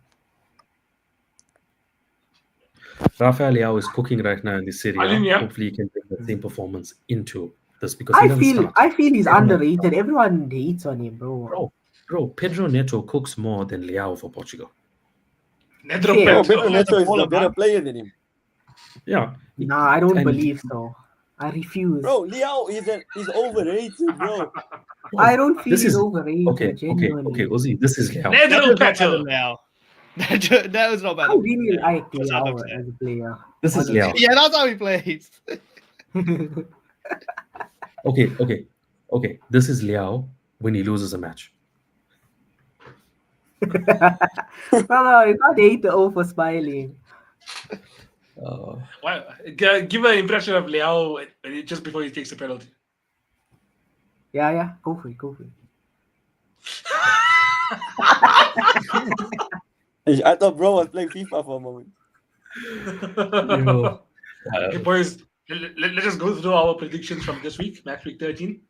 Rafael Leao is cooking right now in the Serie A. Alinea. Hopefully, he can bring the same performance into this because he I doesn't start. feel he's Everyone- underrated. Everyone hates on him, bro. Bro, Pedro Neto cooks more than Leao for Portugal. Nedro Yeah. Bro, Petro. Pedro Neto is baller, a better man. player than him. Yeah. Nah, I don't And- believe so. I refuse. Bro, Leo is overrated, bro. I don't feel This he's is- overrated. Okay, Genuinely. Ozzy, this is Leao. Nedro That Petro. was not better. I really like What's that Leao upset? as a player. This is honestly. Leao. Yeah, that's how he plays. Okay. This is Leao when he loses a match. Brother, you can't hate the O for smiling. Wow. Give an impression of Leao just before he takes the penalty. Yeah, go for it. I thought bro was playing FIFA for a moment. Okay, boys, let us go through our predictions from this week, match week 13.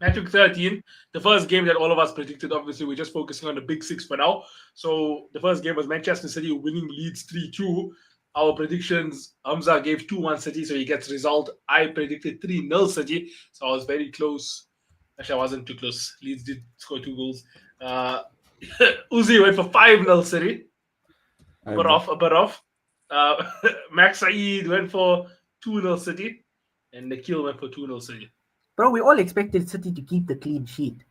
Match week 13, the first game that all of us predicted, obviously, we're just focusing on the big 6 for now. So the first game was Manchester City winning Leeds 3-2. Our predictions, Hamza gave 2-1 City, so he gets result. I predicted 3-0 City, so I was very close. Actually, I wasn't too close. Leeds did score 2 goals. Uzi went for 5-0 City. A bit off. Max Saeed went for 2-0 City. And Nikhil went for 2-0 City. Bro, we all expected City to keep the clean sheet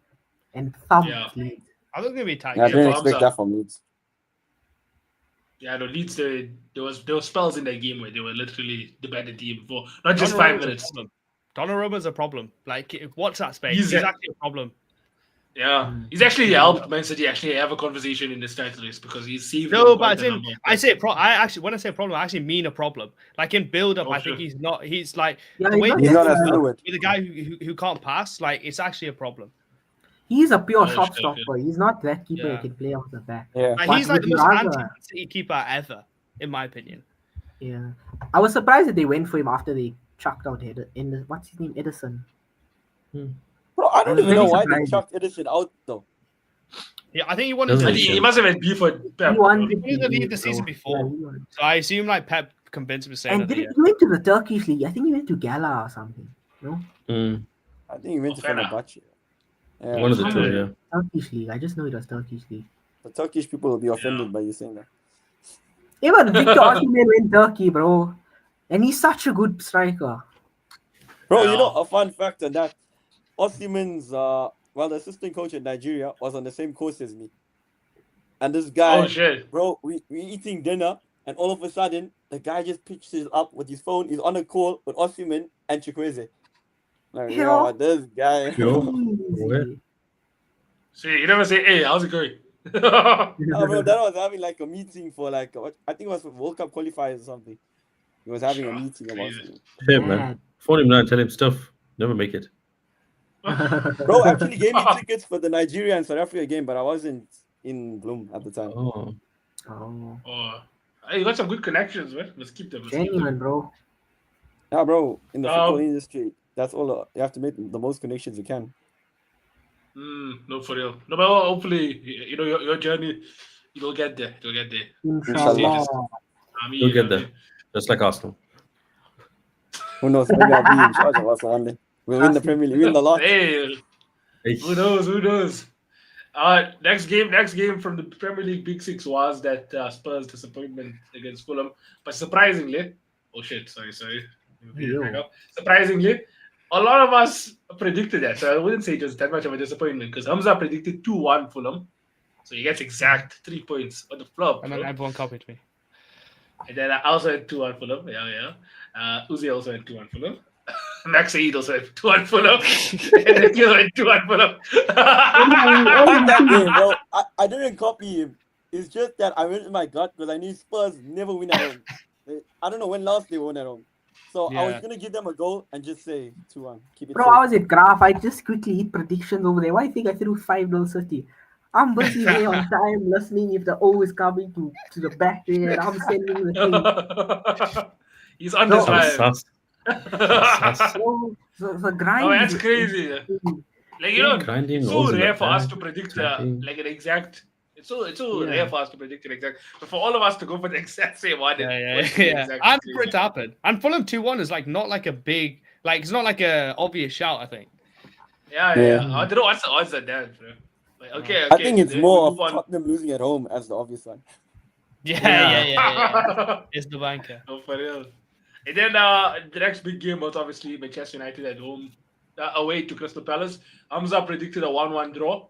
and thump Yeah. Leeds. I was gonna be tight. I didn't for expect Hamza. that from Leeds. Yeah, no, Leeds, there was spells in that game where they were literally the better team for not just Donnarumma's 5 a minutes. problem. Donnarumma's a problem. Like, what's that space? He's He's a- actually a problem. Yeah, he's actually helped Man City actually have a conversation in this title race because he's saved. No, them but quite a number of I times. say when I say problem, I actually mean a problem. Like in build up, Oh, I sure. think he's not. He's like Yeah, the way he's he's not as built up fluid. with a guy who can't pass. Like it's actually a problem. He's a pure Oh, shot sure, stopper. He's not that keeper Yeah. that can play off the back. Yeah. Like But he's like the with most Raga- anti City keeper ever, in my opinion. Yeah. I was surprised that they went for him after they chucked out what's his name? Edison. Bro, I don't was even know very why they surprised. chucked Edison out though. Yeah, I think he wanted to Doesn't I make leave. think he sense. must have had beef for Pep. He wanted He wanted to leave the bro. season before. Yeah, he wanted- So I assume like Pep convinced him to stay And another did year. he went to the Turkish league? I think he went to Gala or something. No? Mm, I think he went to Fena. Fenerbahce. Yeah. one of the Yeah. two, yeah. Turkish league. I just know it was Turkish league. The Turkish people will be offended by you saying that. Even Victor Osimhen went Turkey, bro. And he's such a good striker. Bro, Yeah. you know a fun fact on that. Osimhen's the assistant coach in Nigeria was on the same course as me. And this guy, Oh shit! bro, we eating dinner, and all of a sudden the guy just pitches up with his phone. He's on a call with Osimhen and Chukwueze. Like, Yo. yo, this guy. Yo. Easy. See, you never say, "Hey, how's it going?" No, bro, that was having like a meeting for like I think it was World Cup qualifiers or something. He was having a meeting about Crazy. something. Hey, man. Phone him now and tell him stuff. Never make it. Bro actually gave me tickets for the Nigeria and South Africa game, but I wasn't in Bloom at the time. Oh. Oh, Oh, hey, you got some good connections, man. Let's keep them. genuine, bro. Yeah, bro, in the football Um, industry, that's all. You have to make the most connections you can. No, for real. No, but hopefully, you know, your journey, you'll get there. You'll get there. Inshallah. I mean, You'll get there. Just like Arsenal. Who knows? Maybe I'll be in charge of us one day. We'll win the Premier League, win the lot. Hey, Hey. who knows? Who knows? Next game from the Premier League Big Six was that Spurs disappointment against Fulham. But surprisingly, oh shit, sorry. Let me read it right now. Surprisingly, a lot of us predicted that. So I wouldn't say it was that much of a disappointment because Hamza predicted 2-1 Fulham. So he gets exact 3 points on the flop. And then everyone copied me. And then I also had 2-1 Fulham. Yeah. Uzi also had 2-1 Fulham. Max Saeed also had 2-1 Fulham. And then you had 2-1 Fulham. I won that game, bro. I didn't copy him. It's just that I went with my gut because I knew Spurs never win at home. I don't know when last they won at home. So I was going to give them a go and just say 2-1. Keep it Bro, safe. how was it, Graph? I just quickly hit predictions over there. Why do you think I threw 5-0 City? I'm busy here on time listening if the O is coming to the back there. I'm sending the thing. He's on No. this That was live. sus. So the grind Oh, that's is crazy. insane. Like, you know, Grinding it's so goals in the rare for us back, to predict attacking. like an exact. It's so Yeah. rare for us to predict an exact. But for all of us to go for the exact same one, Yeah. it's the exact And same. for it to happen. And Fulham 2-1 is like not like a big, like it's not like a obvious shout, I think. Yeah. I don't know what's the odds on that, bro. Like, okay. I think it's then more we of move on. Tottenham losing at home as the obvious one. Yeah. It's the banker. Oh, for real. And then the next big game was obviously Manchester United at home, away to Crystal Palace. Hamza predicted a 1-1 draw.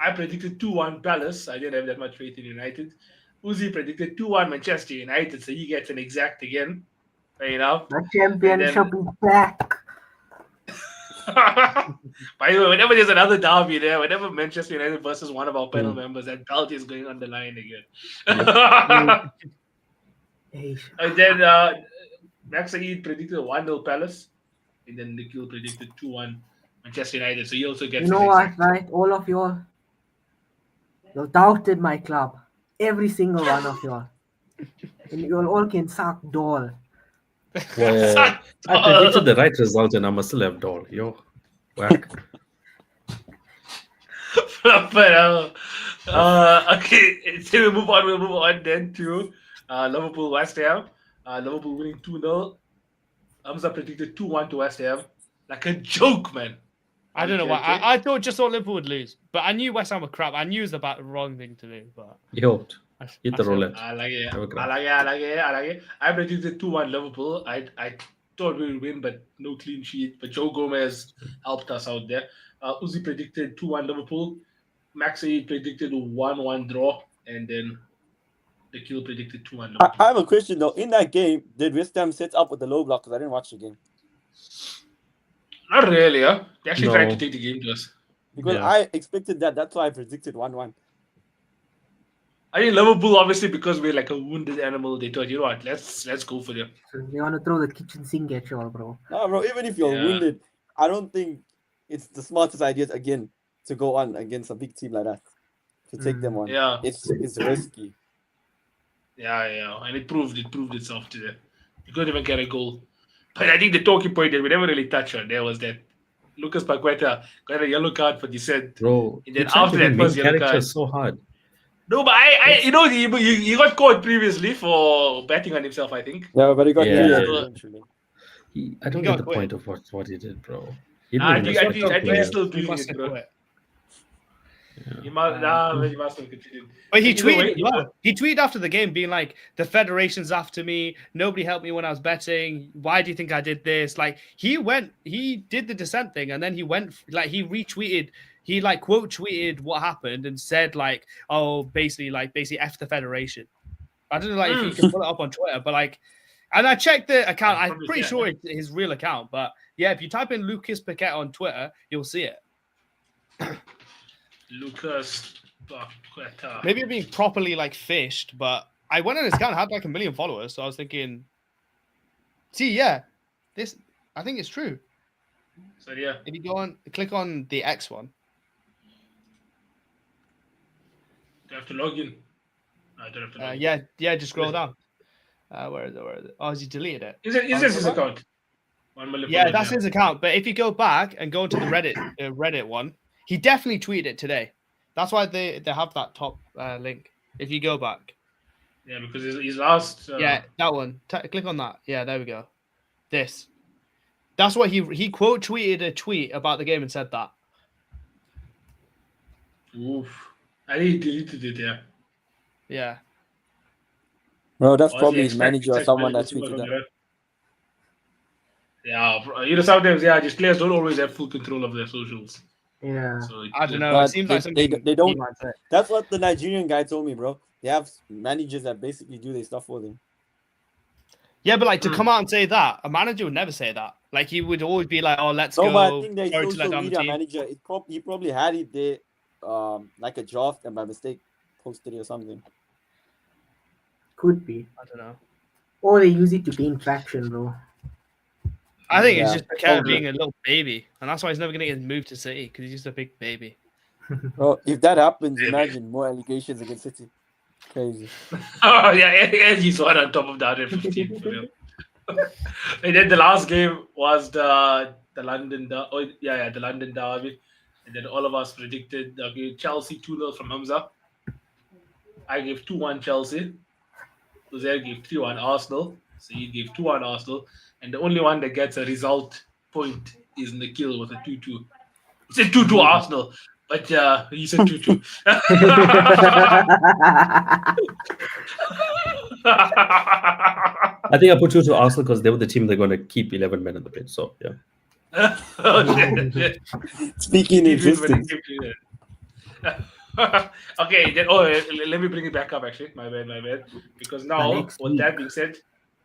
I predicted 2-1 Palace. I didn't have that much faith in United. Uzi predicted 2-1 Manchester United, so he gets an exact again. Fair enough. The championship is back. By the way, whenever there's another derby there, whenever Manchester United versus one of our panel members, that belt is going on the line again. Hey, And then Max Saeed predicted a 1-0 Palace. And then Nikhil predicted 2-1 Manchester United. So he also gets you know an what, exact. right? All of y'all, you doubted my club. Every single one of y'all. And you all can suck doll. Well, I predicted the right result and I must still have doll. Yo, whack. But, okay, so we'll move on then to Liverpool West Ham. Liverpool winning 2-0. Hamza predicted 2-1 to West Ham. Like a joke, man. I don't know why. Okay. I thought Liverpool would lose, but I knew West Ham were crap. I knew it was the wrong thing to do, but Yo, hit the roulette. I like it. Have a I like it. I predicted 2-1 Liverpool. I thought we would win, but no clean sheet. But Joe Gomez helped us out there. Uzi predicted 2-1 Liverpool. Maxi predicted a 1-1 draw. And then Nikhil predicted 2-1 Liverpool. I have a question though. In that game, did West Ham set up with the low block? Because I didn't watch the game. Not really, huh? They actually tried to No. take the game to us. Because Yeah. I expected that. That's why I predicted 1-1. I think Liverpool, obviously, because we're like a wounded animal, they thought, you know what, let's go for them. So they want to throw the kitchen sink at y'all, bro. No, bro, even if you're Yeah. wounded, I don't think it's the smartest idea again to go on against a big team like that. To take them on. Yeah. It's risky. Yeah. And it proved itself today. You couldn't even get a goal. But I think the talking point that we never really touched on there was that Lucas Paqueta got a yellow card for dissent. Bro, And then he tried after to that be main first yellow character card- so hard. No, but I he got caught previously for betting on himself, I think. Yeah, but he got Yeah. cleared eventually. I don't He get got the quit. point of what he did, bro. He I didn't think even I think respect he's players. still He doing must it, have bro. quit. He must have continued. But he Either way, tweeted, well, he tweeted after the game being like, the federation's after me. Nobody helped me when I was betting. Why do you think I did this? Like he did the dissent thing. And then he retweeted, he like quote tweeted what happened and said like, oh, basically F the federation. I don't know like if you can pull it up on Twitter, but like, and I checked the account. I'm Probably, pretty yeah. sure it's his real account, but yeah, if you type in Lucas Paqueta on Twitter, you'll see it. Lucas Paqueta. Maybe I'm being properly like fished, but I went on his account, had like 1 million followers, so I was thinking, see, yeah, this I think it's true. So yeah. If you go on, click on the X one. Do I have to log in? I don't have to log in. Yeah, just scroll down. Where is it? Oh, has he deleted it? Is this his account? 1 million Yeah, followers, that's his account. But if you go back and go into the Reddit one, he definitely tweeted it today. That's why they have that top link. If you go back, Yeah, because his last. yeah, that one. Click on that. Yeah, there we go. This. That's what he quote tweeted a tweet about the game and said that. Oof. I think he deleted it, yeah. Yeah. Bro, that's Or probably his manager or someone that someone tweeted from that. Iran. Yeah, sometimes, just players don't always have full control of their socials. Yeah. So I don't know. But It seems like something they don't. he might say. That's what the Nigerian guy told me, bro. They have managers that basically do their stuff for them. Yeah, but like to come out and say that, a manager would never say that. Like he would always be like, "Oh, let's No, go." but I think their Sorry to let social down the media team. manager, he probably had it there, like a draft, and by mistake posted it or something. Could be. I don't know. Or they use it to gain traction, bro. I think it's Yeah, just the cat probably. being a little baby, and that's why he's never gonna get moved to City because he's just a big baby. Bro, if that happens, Maybe. imagine more allegations against City. Crazy. Oh yeah, and he's one on top of the 115 for real. And then the last game was the London the London derby, and then all of us predicted Chelsea 2-0 from Hamza. I gave 2-1 Chelsea. Uzair gave 3-1 Arsenal. So he gave 2-1 Arsenal, and the only one that gets a result point is Nikhil with a 2-2. He said 2-2 Arsenal, but he said 2-2. I think I put 2 to Arsenal because they were the team they're going to keep 11 men in the pitch. So yeah. Oh, shit. Speaking in existence. Okay, then let me bring it back up actually. My bad. Because now, next with that being said,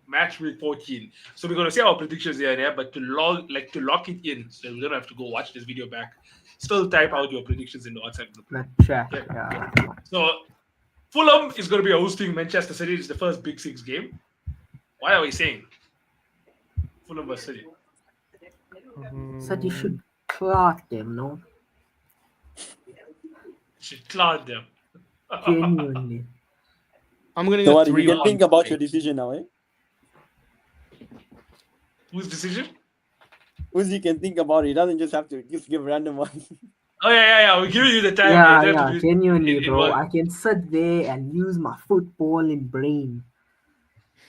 match week 14. So we're gonna see our predictions here and there, but to lock it in, so we don't have to go watch this video back. Still type out your predictions in the WhatsApp group. That chat, Okay. yeah. So Fulham is gonna be hosting Manchester City. It's the first Big Six game. Why are we saying Fulham versus City? Said you should clock them, no? Should cloud them. Genuinely. I'm gonna So go what, you 3-1. can think about your decision now, eh? Whose decision? Uzi can think about it. He doesn't just have to just give random ones. Oh yeah. We're giving you the time. Yeah, genuinely, in bro. one. I can sit there and use my footballing brain.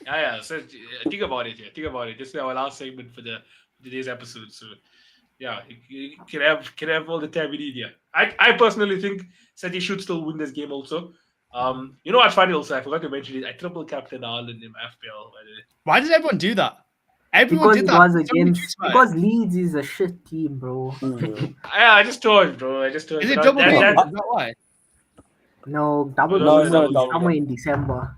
Yeah. So think about it. Yeah, think about it. This is our last segment for today's episode. So yeah, you can have all the time we need here. I personally think City should still win this game also. You know what's funny also? I forgot to mention it. I triple captain Ireland in FPL. By the way. Why does everyone do that? Everyone Because did it that. was Somebody against. tweets about it. Because Leeds is a shit team, bro. Yeah, I just told, bro. Is it double game? Is that why? No, double No, game it's not is double somewhere game. in December.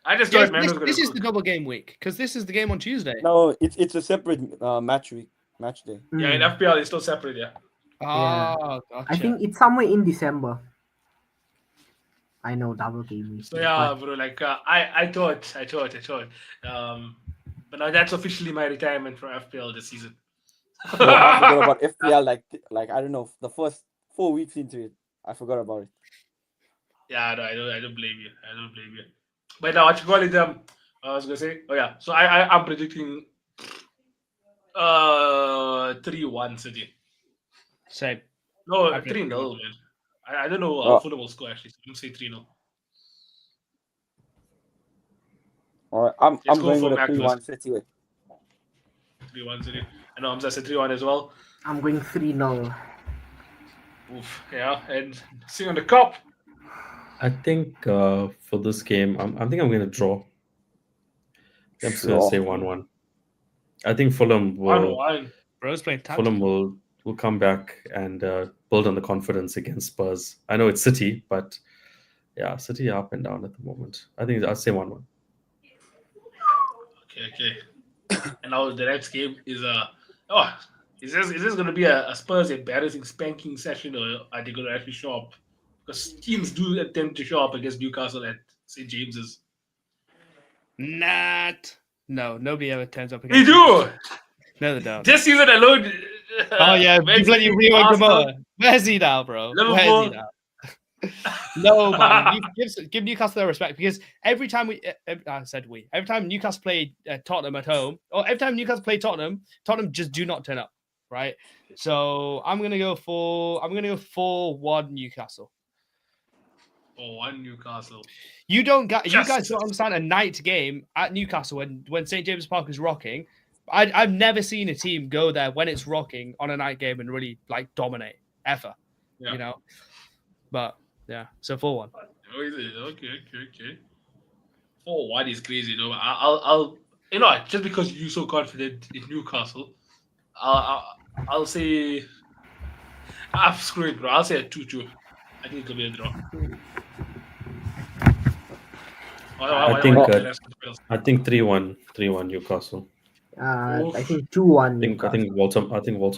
I just Yeah, thought man was gonna this is cook. the double game week because this is the game on Tuesday. No, it's a separate match day. Yeah, in FPL it's still separate. Yeah. Oh, gotcha. I think it's somewhere in December. I know double game week. So yeah, bro. Like I thought. But now that's officially my retirement from FPL this season. Bro, I forgot about FPL. Like I don't know, the first 4 weeks into it, I forgot about it. Yeah, no, I don't blame you. But now what you call it? I was gonna say. Oh yeah. So I'm predicting 3-1 City. Same. No, I bet 3-0, 3-1. man. I don't know how Oh. Fulham will score actually. So I'm gonna say 3-0. All right, I'm Let's go going for with a Mac 3-1 City. 3-1 City. I know Hamza said 3-1 as well. I'm going 3-0. Oof. Yeah, and sing on the cup. I think for this game, I think I'm going to draw. I'm just going to Draw. say 1-1. I think Fulham will 1-1. Bro's playing Fulham will come back and build on the confidence against Spurs. I know it's City, but yeah, City are up and down at the moment. I think I'll say 1-1. Okay. And now the next game is is this going to be a Spurs embarrassing spanking session, or are they going to actually show up? Because teams do attempt to show up against Newcastle at St James's. No, nobody ever turns up They against. do. No, they don't. This season alone. Oh yeah, Man you bloody City, reworked Arsenal, Gamora. Where's he now, bro? Where's Liverpool. he now? No, man. Give Newcastle their respect because every time every time Newcastle played Tottenham at home, or every time Newcastle played Tottenham just do not turn up, right? So I'm gonna go 4-1 Newcastle. 4-1 Newcastle. You guys Justice. don't understand a night game at Newcastle when St James Park is rocking. I've never seen a team go there when it's rocking on a night game and really like dominate ever. Yeah. You know. But yeah, so 4-1. Oh, is it? Okay. 4-1 is crazy though. I'll you know just because you're so confident in Newcastle, I'll say screw it, bro. I'll say a 2-2. I think it'll be a draw. I think The rest of the bills? I think 3-1 Newcastle. I Oof. think 2-1 I Newcastle. think Walter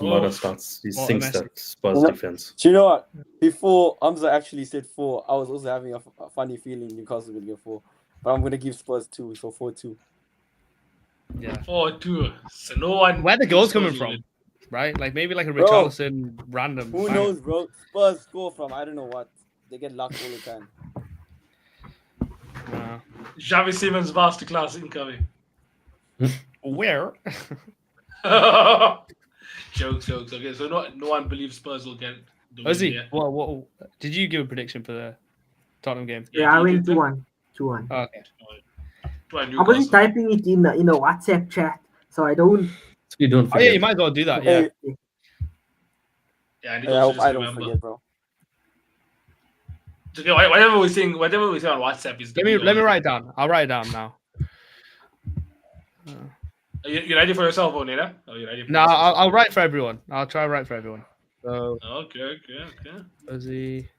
Mata Oof. starts. He What a sinks message. that Spurs You know- defense. Do you know what? Before Hamza actually said 4, I was also having a funny feeling Newcastle will get 4. But I'm going to give Spurs 2, so 4-2. Yeah. 4-2. So no one. Where the goals thinks coming Spurs will from? Right? Like maybe like a Bro, Richarlison random. Who bang. knows, bro? Spurs score from I don't know what. They get luck all the time. Nah. Xavi Simons masterclass incoming. Where? Jokes. Okay, so no one believes Spurs will get the win. Ozzy, Yeah. what did you give a prediction for the Tottenham game? Yeah, I you went did 2-1. 2-1. Oh, okay. To I wasn't typing it in a WhatsApp chat, so I don't. So you don't Oh forget. yeah, you might as well do that. Yeah. Hey, Yeah, I need I to hope just I don't remember. forget, bro. It's okay, whatever we say on WhatsApp is. Let me write it down. I'll write it down now. You ready for yourself, Oneda? Are you ready? For No, yourself? I'll write for everyone. I'll try to write for everyone. So Okay. Ozzy,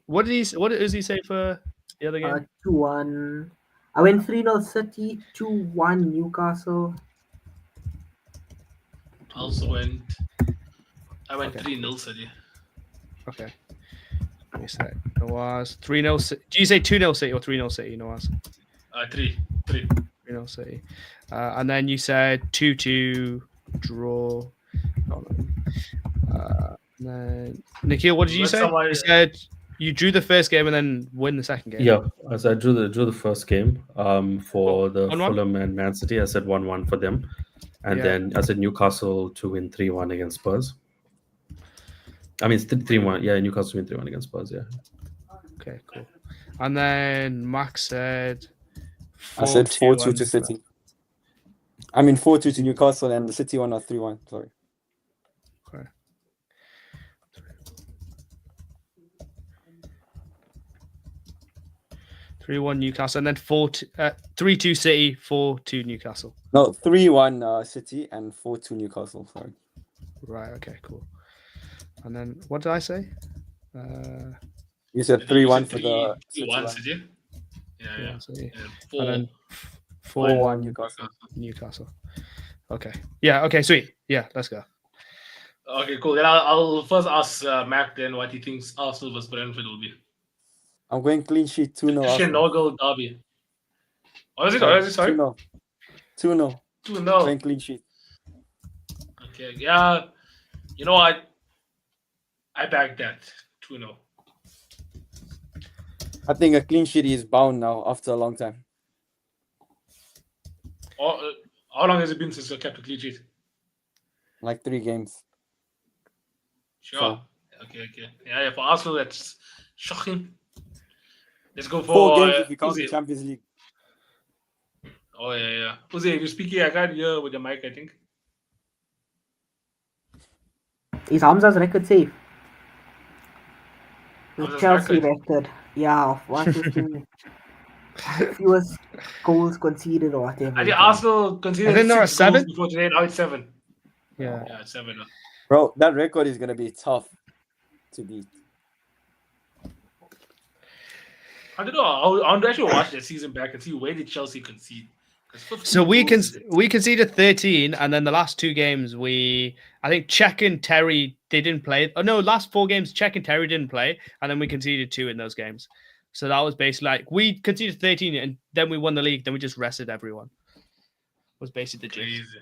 what did Ozzy say for the other game? 2-1. I went 3-0 City, 2-1 Newcastle. I went Okay. 3-0 City. Okay. Let me say Nawaz 3-0. Do you say 2-0 City or 3-0 City, Nawaz? 3. 3-0 City. And then you said 2-2 draw. And then Nikhil, what did you Let say? someone- You said you drew the first game and then win the second game. Yeah, as I drew the first game for the 1-1? Fulham and Man City, I said 1-1 for them, and Yeah. then I said Newcastle to win 3-1 against Spurs. I mean, it's 3-1. Yeah, Newcastle win 3-1 against Spurs. Yeah. Okay, cool. And then Max said I said 4-2 and- to City. I mean 4-2 to Newcastle and the City one or 3-1. Sorry. Okay. 3-1 Newcastle, and then 3-2 City, 4-2 Newcastle. No, 3-1 City and 4-2 Newcastle. Sorry. Right. Okay. Cool. And then what did I say? You said 3-1 for the 3-1 City. City. Yeah. City. And And then 4-1 4-1 Newcastle. Newcastle. Okay. Yeah. Okay. Sweet. Yeah. Let's go. Okay, cool. Then I'll first ask Mac then what he thinks Arsenal vs Brentford will be. I'm going clean sheet 2-0 Christian Arsenal. Nogel derby. What is it? Sorry. 2-0. 2-0. 2-0. Going clean sheet. Okay. Yeah. You know what? I back that 2-0. I think a clean sheet is bound now after a long time. How long has it been since you kept a clean sheet? Like 3 games. Sure. So- Okay. Yeah. For Arsenal, that's shocking. Let's go for 4 games if you count the Uzi. Champions League. Oh yeah. Uzi, if you're speaking, I can't hear with the mic. I think. Is Hamza's record safe? The Hamza's Chelsea record? record. Yeah, of 115. Fewest goals conceded or whatever. I think Arsenal conceded I think there are 6 goals 7. before today. Now it's 7. Yeah. Yeah, it's 7. Bro, that record is going to be tough to beat. I don't know. I want to actually watch that season back and see where did Chelsea concede. 'Cause 15 So we goals conceded 13, and then the last 2 games I think Czech and Terry they didn't play. Oh no, last 4 games Czech and Terry didn't play, and then we conceded 2 in those games. So that was basically like we conceded 13, and then we won the league. Then we just rested everyone. Was basically the gist. crazy.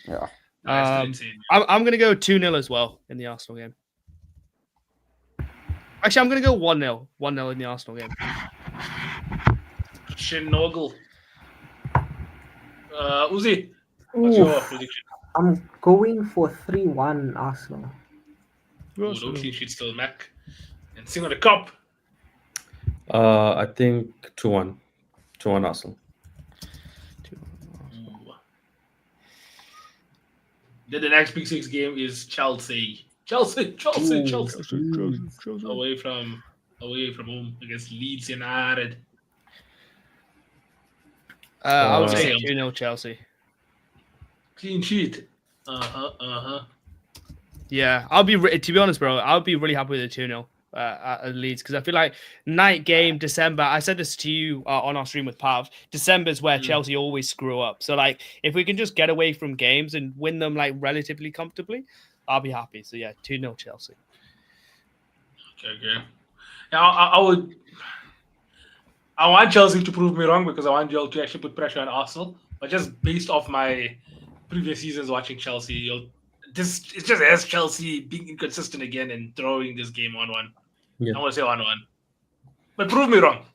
Yeah. That's still insane. I'm gonna go 2-0 as well in the Arsenal game. Actually, I'm gonna go 1-0. 1-0 in the Arsenal game. Christian Nogel. Uzi, what's your prediction? I'm going for 3-1 Arsenal. Ooh, no clean sheet still, Mac. And sing on the cup. I think 2-1. 2-1 Arsenal. Ooh. Then the next Big Six game is Chelsea Chelsea. Chelsea. Away from home against Leeds United. I would Uh, say 2-0 Chelsea. Clean sheet. Yeah, to be honest, bro, I'll be really happy with the 2-0 at Leeds because I feel like night game, December. I said this to you on our stream with Pav. December is where Chelsea always screw up. So, like, if we can just get away from games and win them, like, relatively comfortably, I'll be happy. So, yeah, 2-0 Chelsea. Okay. Now, I want Chelsea to prove me wrong because I want y'all to actually put pressure on Arsenal. But just based off my previous seasons watching Chelsea, it's just as Chelsea being inconsistent again and throwing this game 1-1. Yeah. I want to say 1-1. But prove me wrong.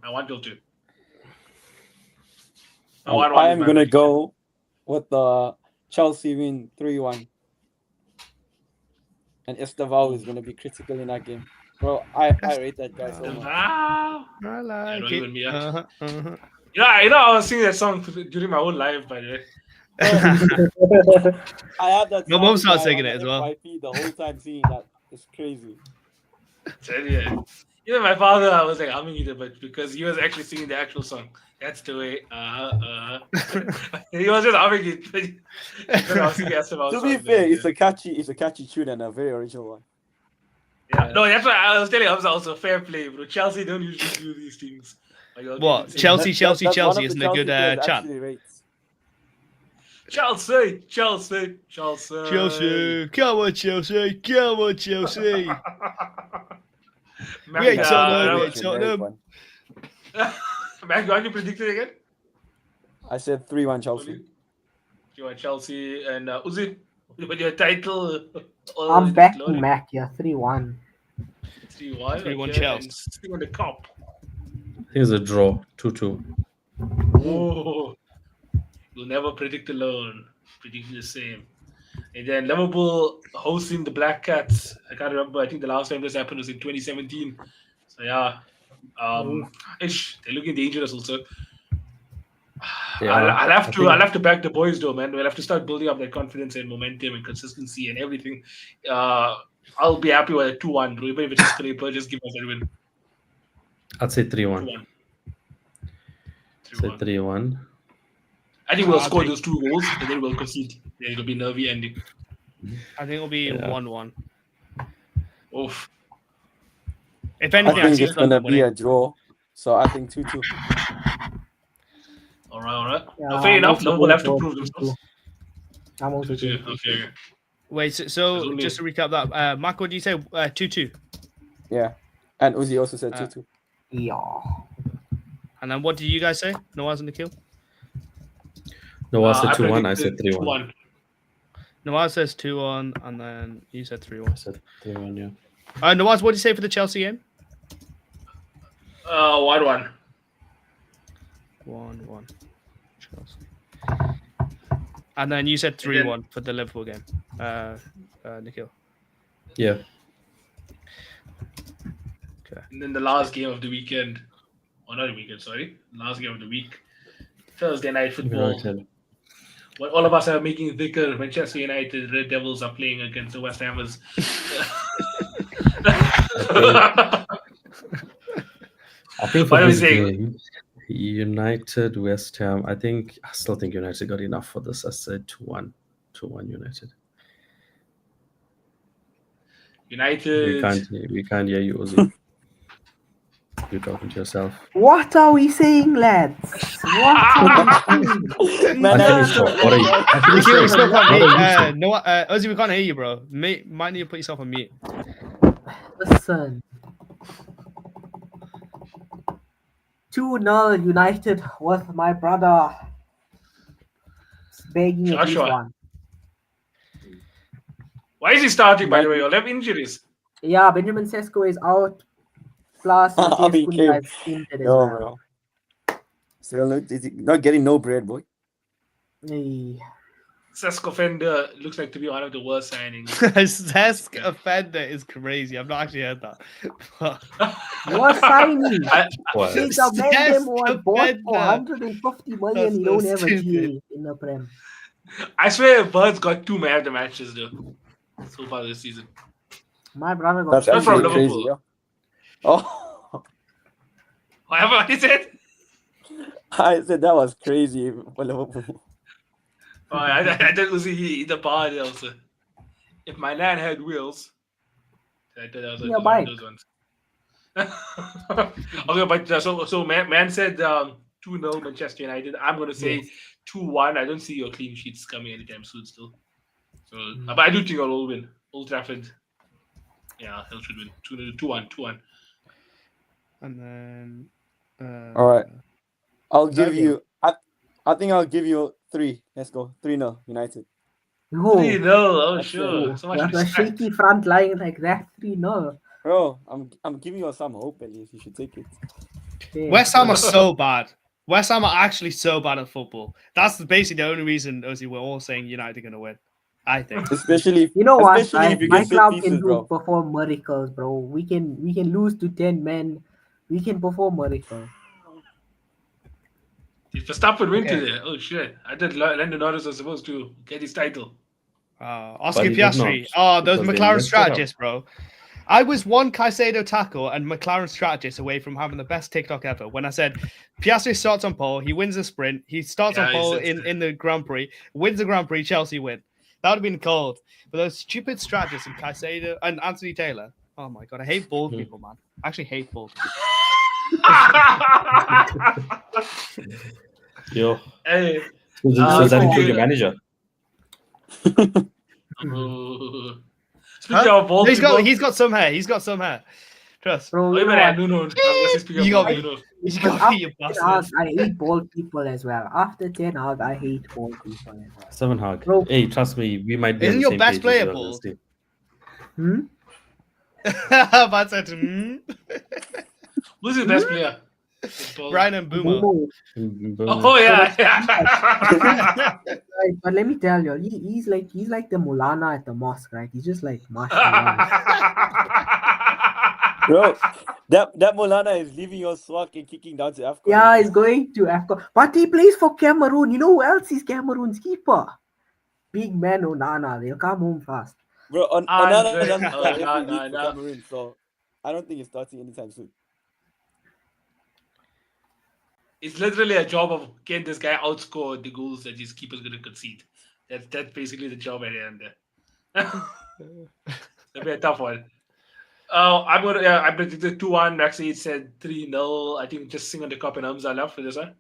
I want y'all to. I am going to go with the Chelsea win 3-1. And Estevao is going to be critical in that game. Bro, I rate that guy so much. I like don't it. even me out. I was singing that song during my own live, by the way. I had that. My mom started singing it as well. FYP the whole time singing that. It's crazy. Yeah. Even my father, I was like humming it, but because he was actually singing the actual song. That's the way. He was just humming it. To be fair, it's a catchy tune and a very original one. Yeah. No, that's why I was telling you. I was also fair play, bro. Chelsea don't usually do these things. What? Chelsea isn't a good chant. Chelsea. Come on, Chelsea. We ain't Tottenham. Mac, what you predicted again? I said 3-1 Chelsea. You want Chelsea and Uzi? With your title. I'm backing Mac, yeah, 3-1. 3-1 Chelsea. Sitting on the cup. Here's a draw, 2-2. Oh, you'll never predict alone. Predict the same. And then Liverpool hosting the Black Cats. I can't remember. I think the last time this happened was in 2017. So yeah, they're looking dangerous also. Yeah, I'll have to back the boys though, man. We'll have to start building up that confidence and momentum and consistency and everything. I'll be happy with a 2-1, bro. Even if it's just scraper, just give us a win. I'd say 3-1. 3-1. Say 3-1. I think we'll score those 2 goals and then we'll concede. Then it'll be nervy ending. I think it'll be 1-1. Oof. If anything, I think it's gonna be a draw. So I think 2-2. All right. Yeah, No, fair enough. also Liverpool have to going prove for themselves. 2-2. I'm also 2-2. going Okay. Wait, so just to recap that, Mark, what did you say? 2-2. Yeah. And Uzi also said 2-2. Yeah. And then what did you guys say? Nawaz and Nikhil? No, I said 2-1. I predicted said 3-1. Nawaz says 2-1, and then you said 3-1. I said 3-1, yeah. Nawaz, what did you say for the Chelsea game? 1-1. 1-1. Chelsea. And then you said 3-1 for the Liverpool game, Nikhil. Yeah. Okay. And then the last game of the weekend, not the weekend, sorry. Last game of the week, Thursday night football. United. What all of us are making thicker. Manchester United Red Devils are playing against the West Hammers. I think What for are we this saying? game, United, West Ham, I still think United got enough for this. I said 2-1. 2-1 United. United. We can't hear you, Ozzy. You're talking to yourself. What are we saying, lads? What are we saying? Man, I finished off. What are you? I finished Nikhil, we off. still can't What hear are you you. Ozzy, we can't hear you, bro. Might need to put yourself on mute. Listen. 2-0 United with my brother begging at least Joshua. 1. Why is he starting, by the way? You'll have injuries. Yeah, Benjamin Sesko is out. Plus, I'll be Mateus killed. Cunha is injured as Yo, well. bro. Still not getting no bread, boy. Hey. Sesko Fender looks like to be one of the worst signings. Zesk offender is crazy. I've not actually heard that. What signing? What? He's a man was bought Defender. for 150 million. That's You so don't have a stupid. GA in the Prem. I swear Birds got 2 man of the matches, though. so far this season. My brother got That's Not from actually crazy. Liverpool. Yeah. Oh, Whatever he said. I said that was crazy for Liverpool. Oh, I didn't see the bar also. If my land had wheels, I thought that was Your one bike. of those ones. Okay, but so man said 2-0 Manchester United. I'm gonna say Yes. 2-1. I don't see your clean sheets coming anytime soon still. So, but I do think you'll win. Old Trafford. Yeah, Hill should win. 2-1, 2-1. And then. All right. I'll give Okay. you. I think I'll give you 3. Let's go. 3-0 United. No. 3-0. Oh, That's sure. Oh, So much what a respect. shaky front line like that. 3-0. Bro, I'm giving you some hope at least. You should take it. Okay. West Ham are so bad. West Ham are actually so bad at football. That's basically the only reason, Ozzy, we're all saying United are going to win. I think. Especially if, You know what? especially if you My get set club can pieces, bro. perform miracles, bro. We can lose to 10 men. We can perform miracles. If Verstappen win Okay. today, oh shit! I thought Lando Norris was supposed to get his title. Oscar But he did Piastri. not, Oh, those because they McLaren messed it up. strategists, bro. I was one Caicedo tackle and McLaren strategist away from having the best TikTok ever. When I said Piastri starts on pole, he wins the sprint, he starts on Yeah, pole it's- in the Grand Prix, wins the Grand Prix, Chelsea win. That would have been cold. But those stupid strategists and Caicedo and Anthony Taylor. Oh my god, I hate bald people, man. I actually hate bald people. Yo. Hey, So does that include your Taylor. manager? Speaking of bald people, He's got some hair. He's got some hair. Trust. Bro, wait a you know minute, what? no. I was gonna say speaking You of got bald, me. you know. You Because got me, you after 10 hours, bastard. I hate bald people as well. After 10 hours, I hate bald people as well. 7 hug. Bro. Hey, trust me, we might be Isn't on the your same best page player as well, bald? let's see. But said, Who's your best player? Bald. Brian and Boomer. Boo-boo. Oh yeah. Right, but let me tell you, he's like the Mulana at the mosque, right? He's just like mashallah. Bro, that Molana is leaving your swag and kicking down to Africa. Yeah, he's going to AFCON. But he plays for Cameroon. You know who else is Cameroon's keeper? Big man Onana. They'll come home fast. Bro, Onana Andre- doesn't oh, start no, every no, week for no. Cameroon, so I don't think he's starting anytime soon. It's literally a job of getting this guy outscore the goals that his keeper's gonna concede. That's basically the job at the end there. That'll be a tough one. I predicted 2-1. Maxi said 3-0. I think just sing on the cup and Hamza left for this one.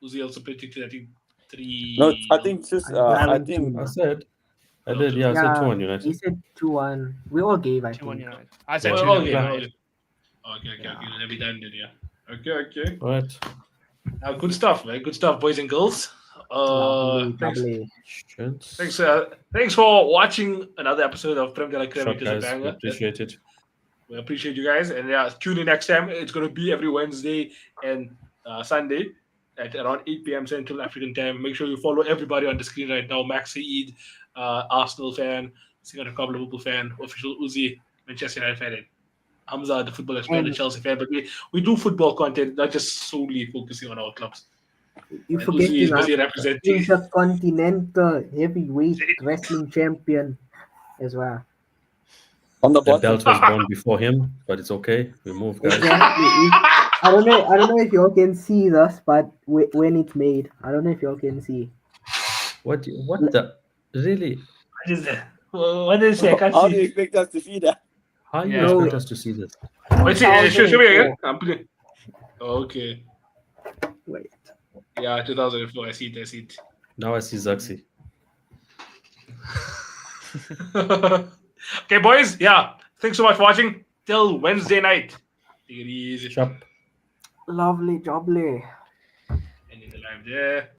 Uzi also predicted, I think, 3. No, I think just I having think I said. I did, yeah, I said 2-1 He United. said 2-1. We all gave, I 2-1 think. United. I said Oh, 2-0 okay, United. okay. Let me done then, yeah. Okay. All right. Good stuff, man. Good stuff, boys and girls. Thanks. Lovely. Thanks for watching another episode of Prem de la Creme. Short It is a guys, we banger. appreciate it. We appreciate you guys, and yeah, tune in next time. It's going to be every Wednesday and Sunday at around 8 p.m. Central African time. Make sure you follow everybody on the screen right now. Maxi Eid, Arsenal fan, Singapore Liverpool fan, official Uzi, Manchester United fan, and Hamza, the football expert, the And- Chelsea fan. But we do football content, not just solely focusing on our clubs. You And forget Uzi is busy representing. Intercontinental heavyweight wrestling champion as well. on the The bottom. belt was born before him, but it's okay. We move, guys. Exactly. I don't know if y'all can see this, but when it's made, I don't know if y'all can see. What the? Really? What is that? What did it say? I can't How do you see. expect us to see that? How you Yeah. expect No. us to see this? Wait, show me again. 2004. I'm putting. Okay. Wait. Yeah, 2004. I see it. Now I see Zaxi. Okay, boys. Yeah. Thanks so much for watching. Till Wednesday night. Take it easy. Shop. Lovely, jubbly. And in the live there.